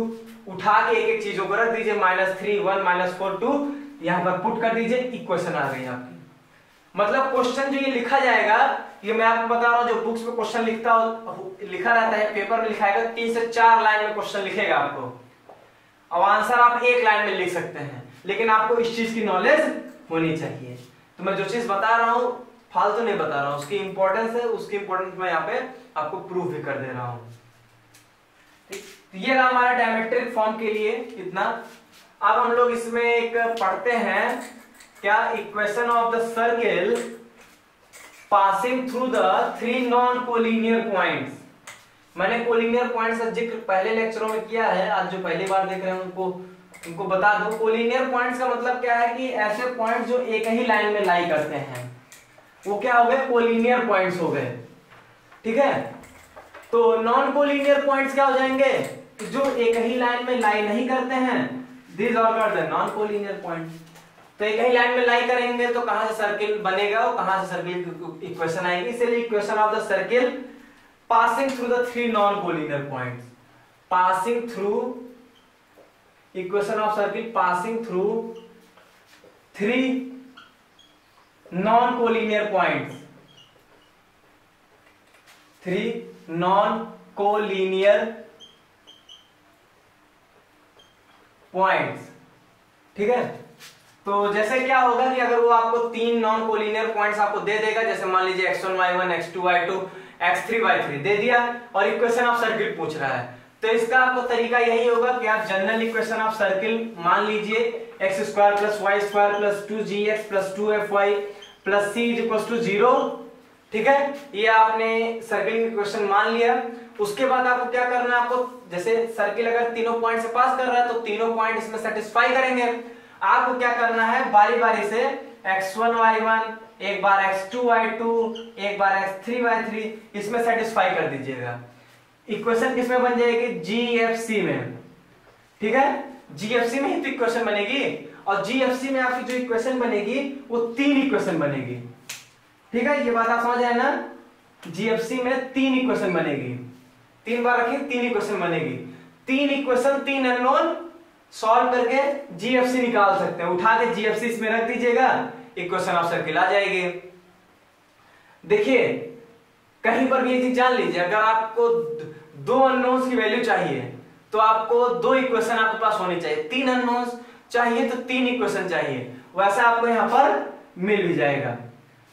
S1: उठा के एक एक चीजों को रख दीजिए, माइनस 3 1 माइनस 4 2, यहां पर पुट कर दीजिए, इक्वेशन आ गई आपकी। मतलब क्वेश्चन जो ये लिखा जाएगा, ये मैं आपको बता रहा हूं, जो बुक्स में क्वेश्चन लिखा रहता है, पेपर में लिखाएगा 3 से 4 लाइन में क्वेश्चन लिखेगा आपको, और आंसर आप एक लाइन में लिख सकते हैं, लेकिन आपको इस चीज की नॉलेज होनी चाहिए। तो मैं जो चीज बता रहा हूं फालतू नहीं बता रहा हूं, उसकी इंपॉर्टेंस है, उसकी इंपॉर्टेंस मैं यहाँ पे आपको प्रूव भी कर दे रहा हूं। ठीक, तो ये रहा हमारा डायमेट्रिक फॉर्म के लिए इतना। अब हम लोग इसमें एक पढ़ते हैं क्या, equation of the circle passing through the 3 non collinear points. मैंने कोलिनियर पॉइंट्स का जिक्र पहले लेक्चरों में किया है, आज जो पहली बार देख रहे हैं उनको बता दो। कोलिनियर पॉइंट्स का मतलब क्या है कि ऐसे पॉइंट जो एक ही लाइन में लाई करते हैं, वो क्या हो गए, कोलिनियर पॉइंट्स हो गए। ठीक है, तो नॉन कोलिनियर पॉइंट्स क्या हो जाएंगे, जो एक ही लाइन में लाई नहीं करते हैं, this are called the non collinear points. तो एक ही लाइन में लाई करेंगे तो कहां से सर्किल बनेगा और कहां से सर्किल की इक्वेशन आएगी, इसलिए equation of the circle passing through the 3 non collinear points, passing through, equation of circle passing through 3 non collinear points, 3 non collinear points. ठीक है, तो जैसे क्या होगा कि अगर वो आपको 3 नॉन कोलिनियर पॉइंट्स आपको दे देगा, जैसे मान लीजिए x1 y1 x2 y2 x3 y3 दे दिया, और इक्वेशन ऑफ सर्किल पूछ रहा है, तो इसका आपको तरीका यही होगा कि आप जनरल इक्वेशन ऑफ सर्किल मान लीजिए x square plus y square plus 2gx plus 2fy plus c is equal to 0। ठीक है, ये आपने सर्किल इक्वेशन मान लिया। उसके बाद आपको क्या करना है, आपको जैसे सर्किल अगर तीनों पॉइंट से पास कर रहा है तो तीनों पॉइंट इसमें सेटिस्फाई करेंगे। आपको क्या करना है, बारी बारी से x1 y1, एक बार x2 y2, एक बार x3 y3 इसमें सेटिस्फाई कर दीजिएगा। इक्वेशन किसमें बन जाएगी, GFC में। ठीक है, GFC में ही तो इक्वेशन बनेगी, और GFC में आपकी जो इक्वेशन बनेगी वो 3 इक्वेशन बनेगी। ठीक है, ये बात आप समझ आए ना, GFC में 3 इक्वेशन बनेगी, 3 बार रखिए 3 इक्वेशन बनेगी, 3 इक्वेशन 3 अननोन सॉल्व करके GFC निकाल सकते हैं, उठा के GFC इसमें रख दीजिएगा, इक्वेशन ऑफ सर्किल आ जाएगी। देखिए कहीं पर भी ये चीज जान लीजिए, अगर आपको 2 अननोन्स की वैल्यू चाहिए तो आपको 2 इक्वेशन आपके पास होनी चाहिए, 3 अननोन्स चाहिए तो 3 इक्वेशन चाहिए, वैसा आपको यहां पर मिल भी जाएगा।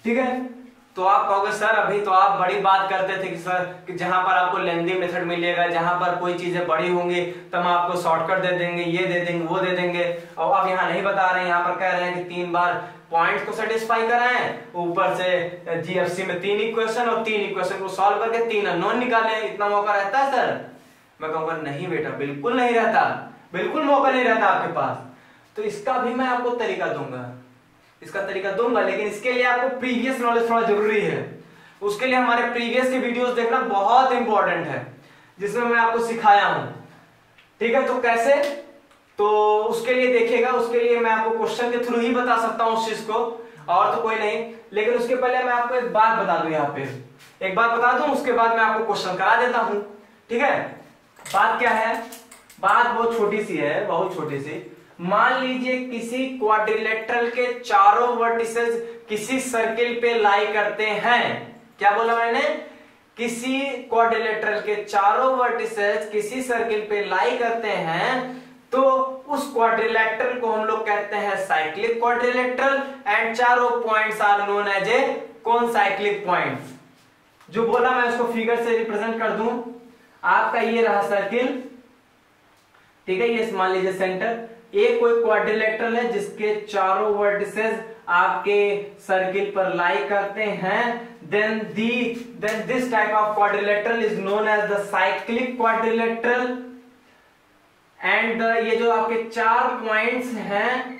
S1: ठीक है, तो आप कहोगे सर अभी तो आप बड़ी बात करते थे कि सर कि जहां पर आपको लेंदी मेथड मिलेगा, जहां पर कोई चीजें बड़ी होंगी तो हम आपको शॉर्टकट दे देंगे, ये दे देंगे, वो दे देंगे, और आप यहाँ नहीं बता रहे हैं, यहाँ पर कह रहे हैं कि 3 बार पॉइंट को सेटिस्फाई कराएं, ऊपर से GFC में 3 इक्वेशन और 3 इक्वेशन को सॉल्व करके 3 अननोन निकालें, इतना मौका रहता है सर? मैं कहूँगा नहीं बेटा, बिल्कुल नहीं रहता, बिल्कुल मौका नहीं रहता आपके पास। तो इसका भी मैं आपको तरीका दूंगा, इसका तरीका दूंगा, लेकिन इसके लिए आपको प्रीवियस नॉलेज थोड़ा जरूरी है। उसके लिए हमारे प्रीवियस के वीडियोस देखना बहुत इंपॉर्टेंट है, जिसमें मैं आपको सिखाया हूं। ठीक है, तो कैसे, तो उसके लिए देखिएगा, उसके लिए मैं आपको क्वेश्चन के थ्रू ही बता सकता हूं उस चीज को, और तो कोई नहीं। लेकिन उसके पहले मैं आपको एक बात बता दूं, यहाँ पे एक बात बता दूं, उसके बाद मैं आपको क्वेश्चन करा देता हूं। ठीक है, बात क्या है, बात बहुत छोटी सी है, बहुत छोटी सी। मान लीजिए किसी क्वाड्रिलेटरल के चारों वर्टिसेस किसी सर्किल पे लाई करते हैं। क्या बोला मैंने, किसी क्वाड्रिलेटरल के चारों वर्टिसेस किसी सर्किल पे लाई करते हैं तो उस क्वाड्रिलेटरल को हम लोग कहते हैं साइक्लिक क्वाड्रिलेटरल एंड चारों points are known as a concyclic points. जो बोला मैं उसको फिगर से रिप्रेजेंट कर दूं। आपका ये रहा सर्किल, ठीक है, ये मान लीजिए सेंटर। एक कोई क्वाड्रिलेटरल है जिसके चारों वर्टिसेस आपके सर्किल पर लाई करते हैं, then this type of quadrilateral is known as the cyclic quadrilateral and ये जो आपके 4 पॉइंट्स हैं,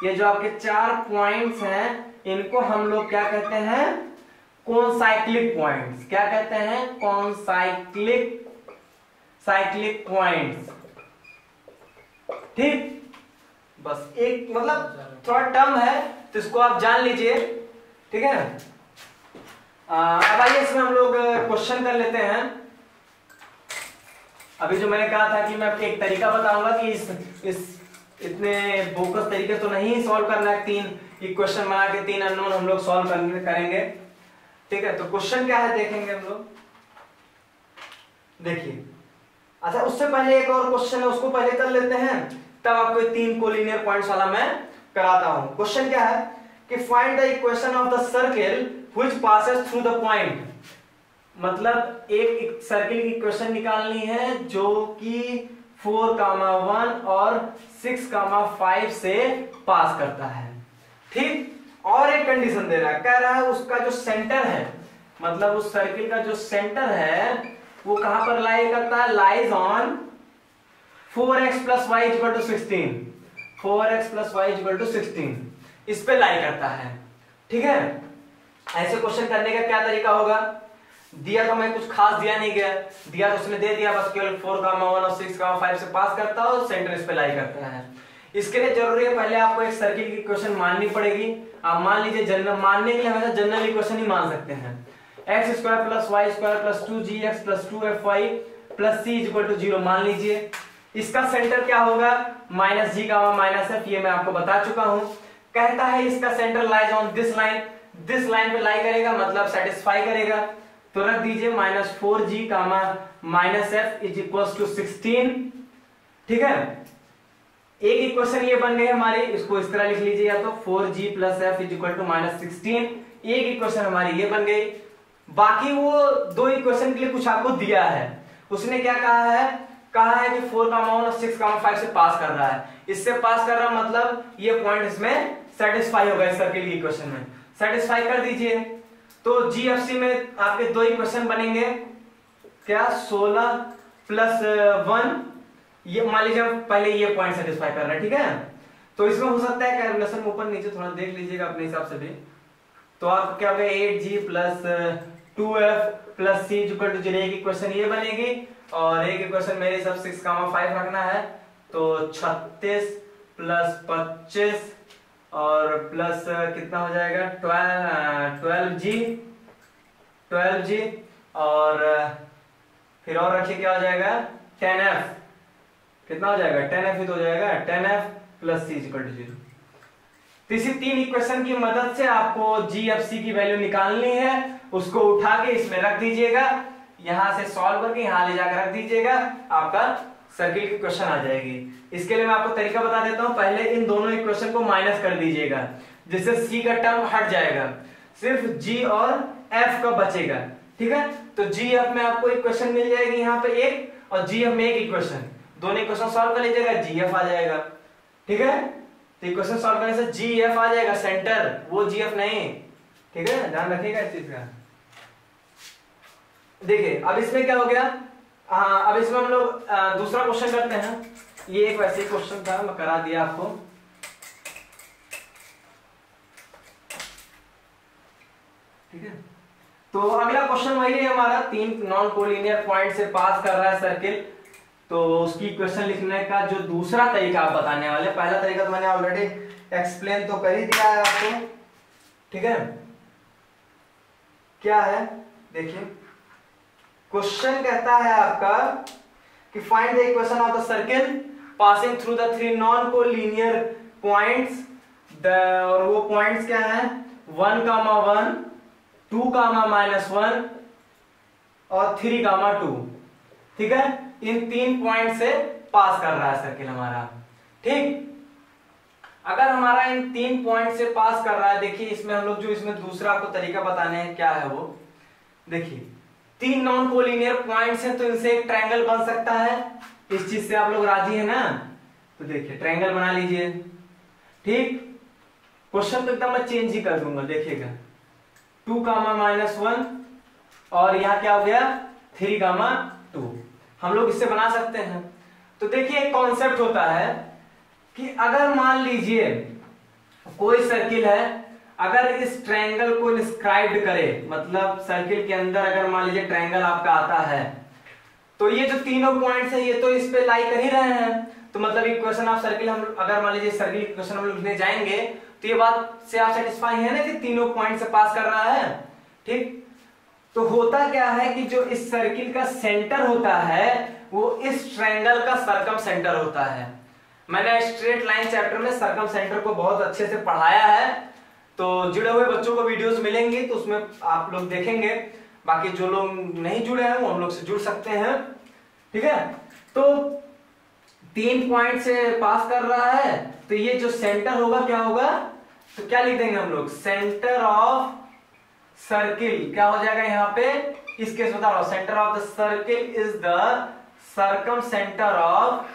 S1: ये जो आपके 4 पॉइंट्स हैं, इनको हम लोग क्या कहते हैं? Concyclic points. क्या कहते हैं? Cyclic points. ठीक, बस एक मतलब थोड़ा टर्म है तो इसको आप जान लीजिए, ठीक है। अब आइए इसमें हम लोग क्वेश्चन कर लेते हैं। अभी जो मैंने कहा था कि मैं एक तरीका बताऊंगा कि इस इतने बोकस तरीके तो नहीं सॉल्व करना है, 3 इक्वेशन बना के 3 अननोन हम लोग सॉल्व करेंगे, ठीक है। तो क्वेश्चन क्या है देखेंगे हम लोग, देखिए। अच्छा, उससे पहले एक और क्वेश्चन है, उसको पहले कर लेते हैं, तब आपको 3 कोलिनियर पॉइंट्स वाला मैं कराता हूं। क्वेश्चन क्या है कि find the equation of the circle which passes through the point. मतलब एक सर्किल की इक्वेशन निकालनी है जो कि 4,1 और 6,5 से पास करता है, ठीक। और एक कंडीशन दे रहा है, कह रहा है उसका जो सेंटर है, मतलब उस सर्किल का जो सेंटर है वो कहां पर लाई करता है? Lies on 4x + y = 16। 4x + y = 16 इस पे लाई करता है, ठीक है। ऐसे क्वेश्चन करने का क्या तरीका होगा? दिया तो मैं कुछ खास दिया नहीं गया, दिया तो उसने दे दिया, बस केवल 4,1 और 6,5 से पास करता है और सेंटर इस पे लाई करता है। इसके लिए जरूरी है पहले आपको एक सर्किल की इक्वेशन माननी पड़ेगी। आप मान लीजिए, जनरल मानने के लिए हमेशा जनरल इक्वेशन ही मान सकते हैं। x² + y² + 2gx + 2fy + c = 0 मान लीजिए। इसका सेंटर क्या होगा? -g, -f, ये मैं आपको बता चुका हूं। कहता है इसका centre lies on this line, this line पे लाई करेगा, मतलब सेटिस्फाई करेगा। तो रख दीजिए -4g, -f = 16, ठीक है। एक इक्वेशन ये बन गई हमारी, इसको इस तरह लिख लीजिए, या तो 4g + f = -16। एक इक्वेशन हमारी ये बन गई। बाकी वो 2 इक्वेशन के लिए कुछ आपको दिया है। उसने क्या कहा है? कहा है कि 4,1 और 6,5 से पास कर रहा है। इससे पास कर रहा मतलब ये पॉइंट इसमें सेटिस्फाई होगा, इस सर्किल की इक्वेशन में सेटिस्फाई कर दीजिए। तो GFC में आपके 2 इक्वेशन बनेंगे, क्या? 16 + 1, ये मान लीजिए पहले ये पॉइंट सेटिस्फाई कर रहा है, ठीक है। तो इसमें हो सकता है कैलकुलेशन ऊपर नीचे थोड़ा देख लीजिएगा अपने हिसाब से भी। तो आप क्या होगा? 8g + 2f + c = 0। एक इक्वेशन ये बनेगी और एक इक्वेशन मेरे हिसाब से 6,5 रखना है, तो 36 + 25 और प्लस कितना हो जाएगा? 12g और फिर और रखिए, क्या हो जाएगा? 10f। कितना हो जाएगा? 10f ही तो हो जाएगा, 10f + c = 0। तो इसी 3 इक्वेशन की मदद से आपको GFC की वैल्यू निकालनी है। उसको उठा के इसमें रख दीजिएगा, यहां से सॉल्व करके यहां ले जाकर रख दीजिएगा, आपका सर्किल की इक्वेशन आ जाएगी। इसके लिए मैं आपको तरीका बता देता हूं। पहले इन दोनों इक्वेशन को माइनस कर दीजिएगा, जिससे c का टर्म हट जाएगा, सिर्फ g और f का बचेगा, ठीक है। तो GF में आपको इक्वेशन मिल जाएगी यहाँ पे एक, और GF में एक इक्वेशन, दोनों इक्वेशन सॉल्व कर लीजिएगा, GF आ जाएगा, ठीक है। तो इक्वेशन सॉल्व करने से GF आ जाएगा, सेंटर, वो GF नहीं, ठीक है, ध्यान रखिएगा इस चीज का। देखिए अब इसमें क्या हो गया? अब इसमें हम लोग दूसरा क्वेश्चन करते हैं। ये एक वैसे क्वेश्चन था, मैं करा दिया आपको, ठीक है। तो अगला क्वेश्चन वही है हमारा, 3 नॉन कोलिनियर पॉइंट से पास कर रहा है सर्किल। तो उसकी इक्वेशन लिखने का जो दूसरा तरीका आप बताने वाले, पहला तरीका तो मैंने ऑलरेडी एक्सप्लेन तो कर ही दिया है आपको, ठीक है। क्या है देखिए, क्वेश्चन कहता है आपका कि find the equation of the circle passing through the 3 non collinear points. और वो पॉइंट्स क्या है? 1,1, 2, -1 और 3 गामा 2, ठीक है, इन 3 पॉइंट से पास कर रहा है सर्किल हमारा। ठीक, अगर हमारा इन 3 पॉइंट से पास कर रहा है, देखिए इसमें हम लोग जो इसमें दूसरा आपको तरीका बताने हैं क्या है वो, देखिए 3 नॉन कोलिनियर पॉइंट्स हैं तो इनसे एक ट्रायंगल बन सकता है। इस चीज से आप लोग राजी है ना? तो देखिए ट्रायंगल बना लीजिए। ठीक, क्वेश्चन तो एकदम मैं चेंज ही कर दूंगा, देखिएगा 2 गामा -1 और यहां क्या हो गया 3 गामा 2, हम लोग इससे बना सकते हैं। तो देखिए एक कॉन्सेप्ट होता है कि अगर मान लीजिए कोई सर्किल है, अगर इस ट्रायंगल को डिस्क्राइब करे, मतलब सर्किल के अंदर अगर मान लीजिए ट्रायंगल आपका आता है, तो ये जो तीनों पॉइंट्स है ये तो इस पे लाई कर ही रहे हैं, तो मतलब इक्वेशन ऑफ सर्किल हम अगर मान लीजिए सर्किल इक्वेशन हम लिखने जाएंगे तो ये बात से आप सेटिस्फाई है ना कि तीनों पॉइंट से पास कर रहा है। ठीक, तो होता क्या है कि जो इस सर्किल का सेंटर होता है वो इस ट्रायंगल का सर्कम सेंटर होता है। मैंने स्ट्रेट लाइन चैप्टर में सर्कम सेंटर को बहुत अच्छे से पढ़ाया है, तो जुड़े हुए बच्चों को वीडियोस मिलेंगी तो उसमें आप लोग देखेंगे, बाकी जो लोग नहीं जुड़े हैं वो हम लोग से जुड़ सकते हैं। ठीक है, तो 3 पॉइंट से पास कर रहा है तो ये जो सेंटर होगा क्या होगा, तो क्या लिख देंगे हम लोग, सेंटर ऑफ सर्किल क्या हो जाएगा यहाँ पे, इस केस बता रहा हूं, centre of the circle is the circum centre of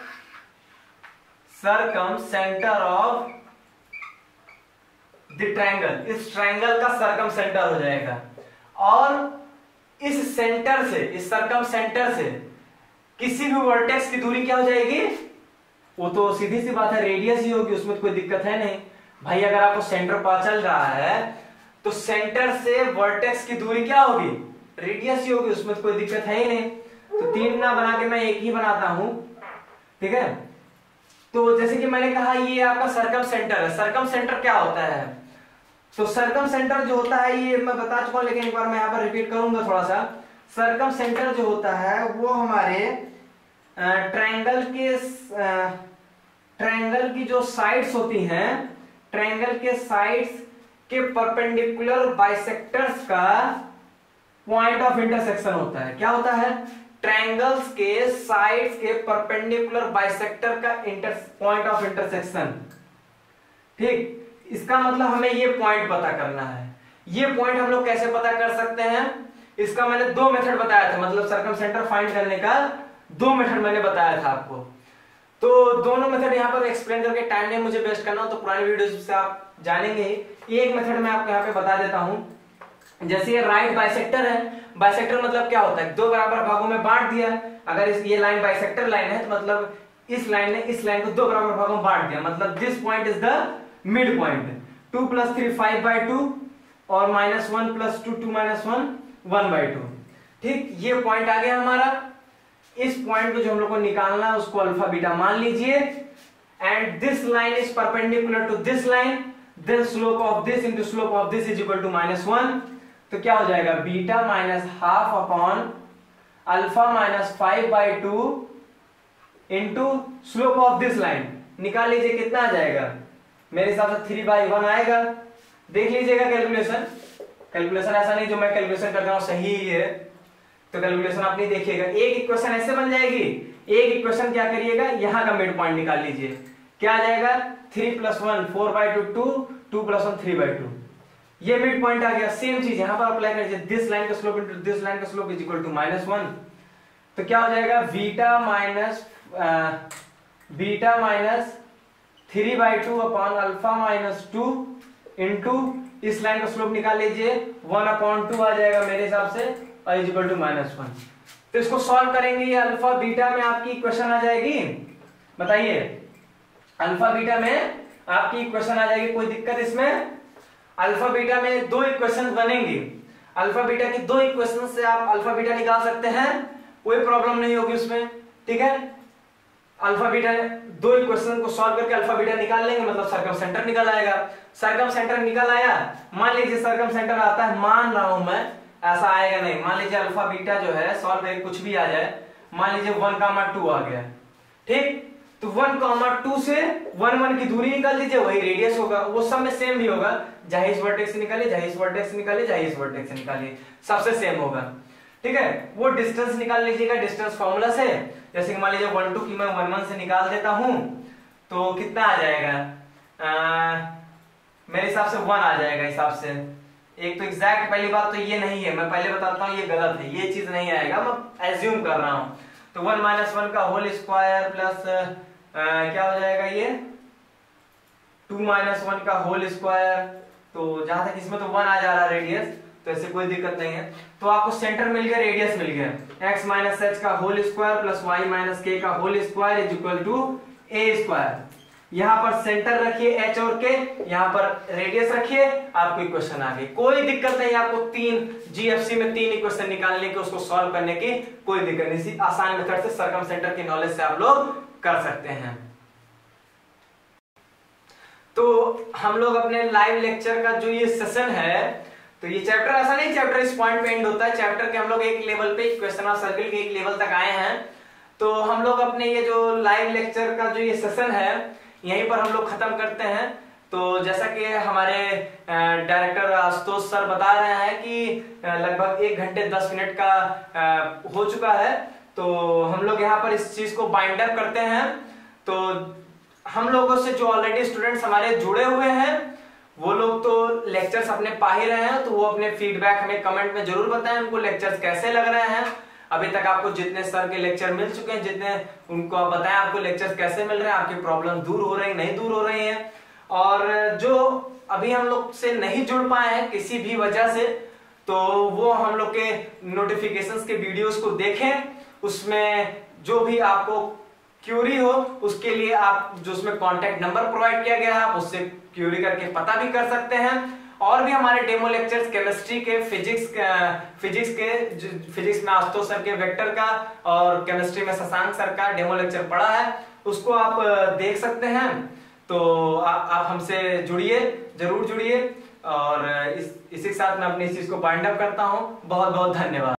S1: the triangle, इस ट्रायंगल का सर्कम सेंटर हो जाएगा। और इस सेंटर से, इस सर्कम सेंटर से किसी भी वर्टेक्स की दूरी क्या हो जाएगी, वो तो सीधी सी बात है रेडियस ही होगी, उसमें कोई दिक्कत है नहीं भाई। अगर आपको सेंटर पता चल रहा है तो सेंटर से वर्टेक्स की दूरी क्या होगी, रेडियस ही होगी, उसमें तो कोई दिक्कत है ही नहीं। तो 3 ना बना के मैं एक ही बनाता हूं। ठीक है, तो जैसे कि मैंने कहा ये आपका सर्कम सेंटर है। सर्कम सेंटर क्या होता है, तो सर्कम सेंटर जो होता है ये मैं बता चुका हूं, लेकिन एक बार मैं यहाँ पर रिपीट करूंगा थोड़ा सा। सर्कम सेंटर जो होता है वो हमारे ट्रायंगल की जो साइड्स होती हैं, ट्रायंगल के साइड्स के परपेंडिकुलर बाइसेक्टर्स का पॉइंट ऑफ इंटरसेक्शन होता है। क्या होता है, ट्रायंगल्स के साइड्स के परपेंडिकुलर बाइसेक्टर का पॉइंट ऑफ इंटरसेक्शन। ठीक, इसका मतलब हमें ये पॉइंट पता करना है। ये पॉइंट हम लोग कैसे पता कर सकते हैं, इसका मैंने 2 मेथड बताया था, मतलब सर्कम सेंटर फाइंड करने का 2 मेथड मैंने बताया था आपको। तो दोनों मेथड यहाँ पर एक्सप्लेन करके टाइम नहीं मुझे वेस्ट करना हो, तो पुरानी वीडियो से आप जानेंगे ही। एक मेथड मैं आपको यहाँ पे बता देता हूँ। जैसे ये राइट बाइसेक्टर है, बाइसेक्टर मतलब क्या होता है, 2 बराबर भागों में बांट दिया। अगर ये लाइन बाइसेक्टर लाइन है तो मतलब इस लाइन ने इस लाइन को 2 बराबर भागों में बांट दिया, मतलब this point is the mid point. 2 + 3 5/2 और -1 + 2 2 - 1 1/2। ठीक, ये पॉइंट आ गया हमारा। इस पॉइंट को जो हम लोग को निकालना है उसको अल्फा बीटा मान लीजिए, and this line is perpendicular to this line, then slope of this into slope of this is equal to -1। तो क्या हो जाएगा, beta -1/2 upon alpha -5/2 into slope of this line. निकाल लीजिए कितना आ जाएगा, मेरे हिसाब से 3/1 आएगा। देख लीजिएगा कैलकुलेशन, कैलकुलेशन ऐसा नहीं जो मैं कैलकुलेशन कर रहा हूं सही ही है, तो कैलकुलेशन आप नहीं देखिएगा। एक इक्वेशन ऐसे बन जाएगी, एक इक्वेशन क्या करिएगा, यहां का मिड पॉइंट निकाल लीजिए। क्या आ जाएगा, 3 + 1 4/2 2 2 + 1 3/2, ये मिड पॉइंट आ गया। सेम चीज यहां पर अप्लाई करिए, दिस लाइन का स्लोप इनटू दिस लाइन का स्लोप इज इक्वल टू -1। तो क्या हो जाएगा, beta minus 3/2 upon alpha -2 into इस लाइन का स्लोप निकाल लीजिए 1/2 आ जाएगा मेरे हिसाब से, और इज इक्वल टू -1। तो इसको सॉल्व करेंगे, ये अल्फा बीटा में आपकी इक्वेशन आ जाएगी। बताइए, अल्फा बीटा में आपकी इक्वेशन आ जाएगी, कोई दिक्कत इसमें? अल्फा बीटा में 2 इक्वेशन बनेंगी। अल्फा बीटा की 2 इक्वेशन से आप अल्फा बीटा निकाल सकते हैं, कोई प्रॉब्लम नहीं होगी उसमें। ठीक है, अल्फा बीटा 2 इक्वेशन को सॉल्व करके अल्फा बीटा निकाल लेंगे, मतलब सर्कम सेंटर निकल आएगा। सर्कम सेंटर निकल आया, मान लीजिए सर्कम सेंटर आता है, मान रहा हूं मैं, ऐसा आएगा नहीं, मान लीजिए अल्फा बीटा जो है सॉल्व करके कुछ भी आ जाए, मान लीजिए 1,2 आ गया। ठीक, तो 1,2 से 1 1 की दूरी निकाल लीजिए, वही रेडियस होगा, वो सब में सेम भी होगा, चाहे इस वर्टेक्स से निकालिए, चाहे इस वर्टेक्स से निकालिए, चाहे इस वर्टेक्स से निकालिए, सबसे सेम होगा। ठीक है। वो डिस्टेंस निकाल लीजिएगा डिस्टेंस फॉर्मूला से। जैसे कि मान लीजिए 1 2 की मैं 1 1 से निकाल देता हूं तो कितना आ जाएगा, मेरे हिसाब से 1 आ जाएगा हिसाब से। एक तो एग्जैक्ट पहली बात तो ये नहीं है, मैं पहले बताता हूँ ये गलत है, ये चीज नहीं आएगा, मैं एज्यूम कर रहा हूँ। तो 1 - 1 का होल स्क्वायर प्लस क्या हो जाएगा ये 2 - 1 का होल स्क्वायर। तो जहां तक इसमें तो 1 आ जा रहा है रेडियस, तो ऐसे कोई दिक्कत नहीं है। तो आपको सेंटर मिल गया, रेडियस मिल गया। x - h का whole square plus y - k का whole square is equal to a square. यहाँ पर सेंटर रखिए h और k, यहाँ पर रेडियस रखिए, आपको इक्वेशन आ गई। कोई दिक्कत नहीं, आपको 3 GFC में 3 इक्वेशन निकालने के, उसको सॉल्व करने की कोई दिक्कत नहीं। इसी आसान मेथड से सर्कमसेंटर की नॉलेज से आप लोग कर सकते हैं। तो हम लोग अपने लाइव लेक्चर का जो ये सेशन है, तो ये चैप्टर ऐसा नहीं चैप्टर इस पॉइंट पे एंड होता है। चैप्टर के हम लोग एक लेवल पे क्वेश्चन ऑफ सर्किल के एक लेवल तक आए हैं। तो हम लोग अपने ये जो लाइव लेक्चर का जो ये सेशन है यहीं पर हम लोग खत्म करते हैं। तो जैसा कि हमारे डायरेक्टर आशुतोष सर बता रहे हैं कि लगभग 1 घंटे 10 मिनट का हो चुका है। तो हम लोग यहाँ पर इस चीज को बाइंड अप करते हैं। तो हम लोगों से जो ऑलरेडी स्टूडेंट्स हमारे जुड़े हुए हैं वो लोग तो लेक्चर्स अपने पा ही रहे हैं, तो वो अपने फीडबैक हमें कमेंट में जरूर बताएं उनको लेक्चर्स कैसे लग रहे हैं। अभी तक आपको जितने सर के लेक्चर मिल चुके हैं, जितने उनको आप बताएं आपको लेक्चर्स कैसे मिल रहे हैं, आपकी प्रॉब्लम दूर हो रही नहीं दूर हो रही है। और जो अभी हम लोग से नहीं जुड़ पाए हैं किसी भी वजह से, तो वो हम लोग के नोटिफिकेशंस के वीडियोस को देखें। उसमें जो भी आपको क्यूरी हो उसके लिए आप जो उसमें कॉन्टेक्ट नंबर प्रोवाइड किया गया है आप उससे क्यूरी करके पता भी कर सकते हैं। और भी हमारे डेमो लेक्चर्स केमिस्ट्री के, फिजिक्स में आशुतोष सर के वेक्टर का और केमिस्ट्री में शशांक सर का डेमो लेक्चर पड़ा है, उसको आप देख सकते हैं। तो आप हमसे जुड़िए, जरूर जुड़िए। और इसी के साथ मैं अपनी इस चीज को बाइंड अप करता हूं। बहुत बहुत धन्यवाद।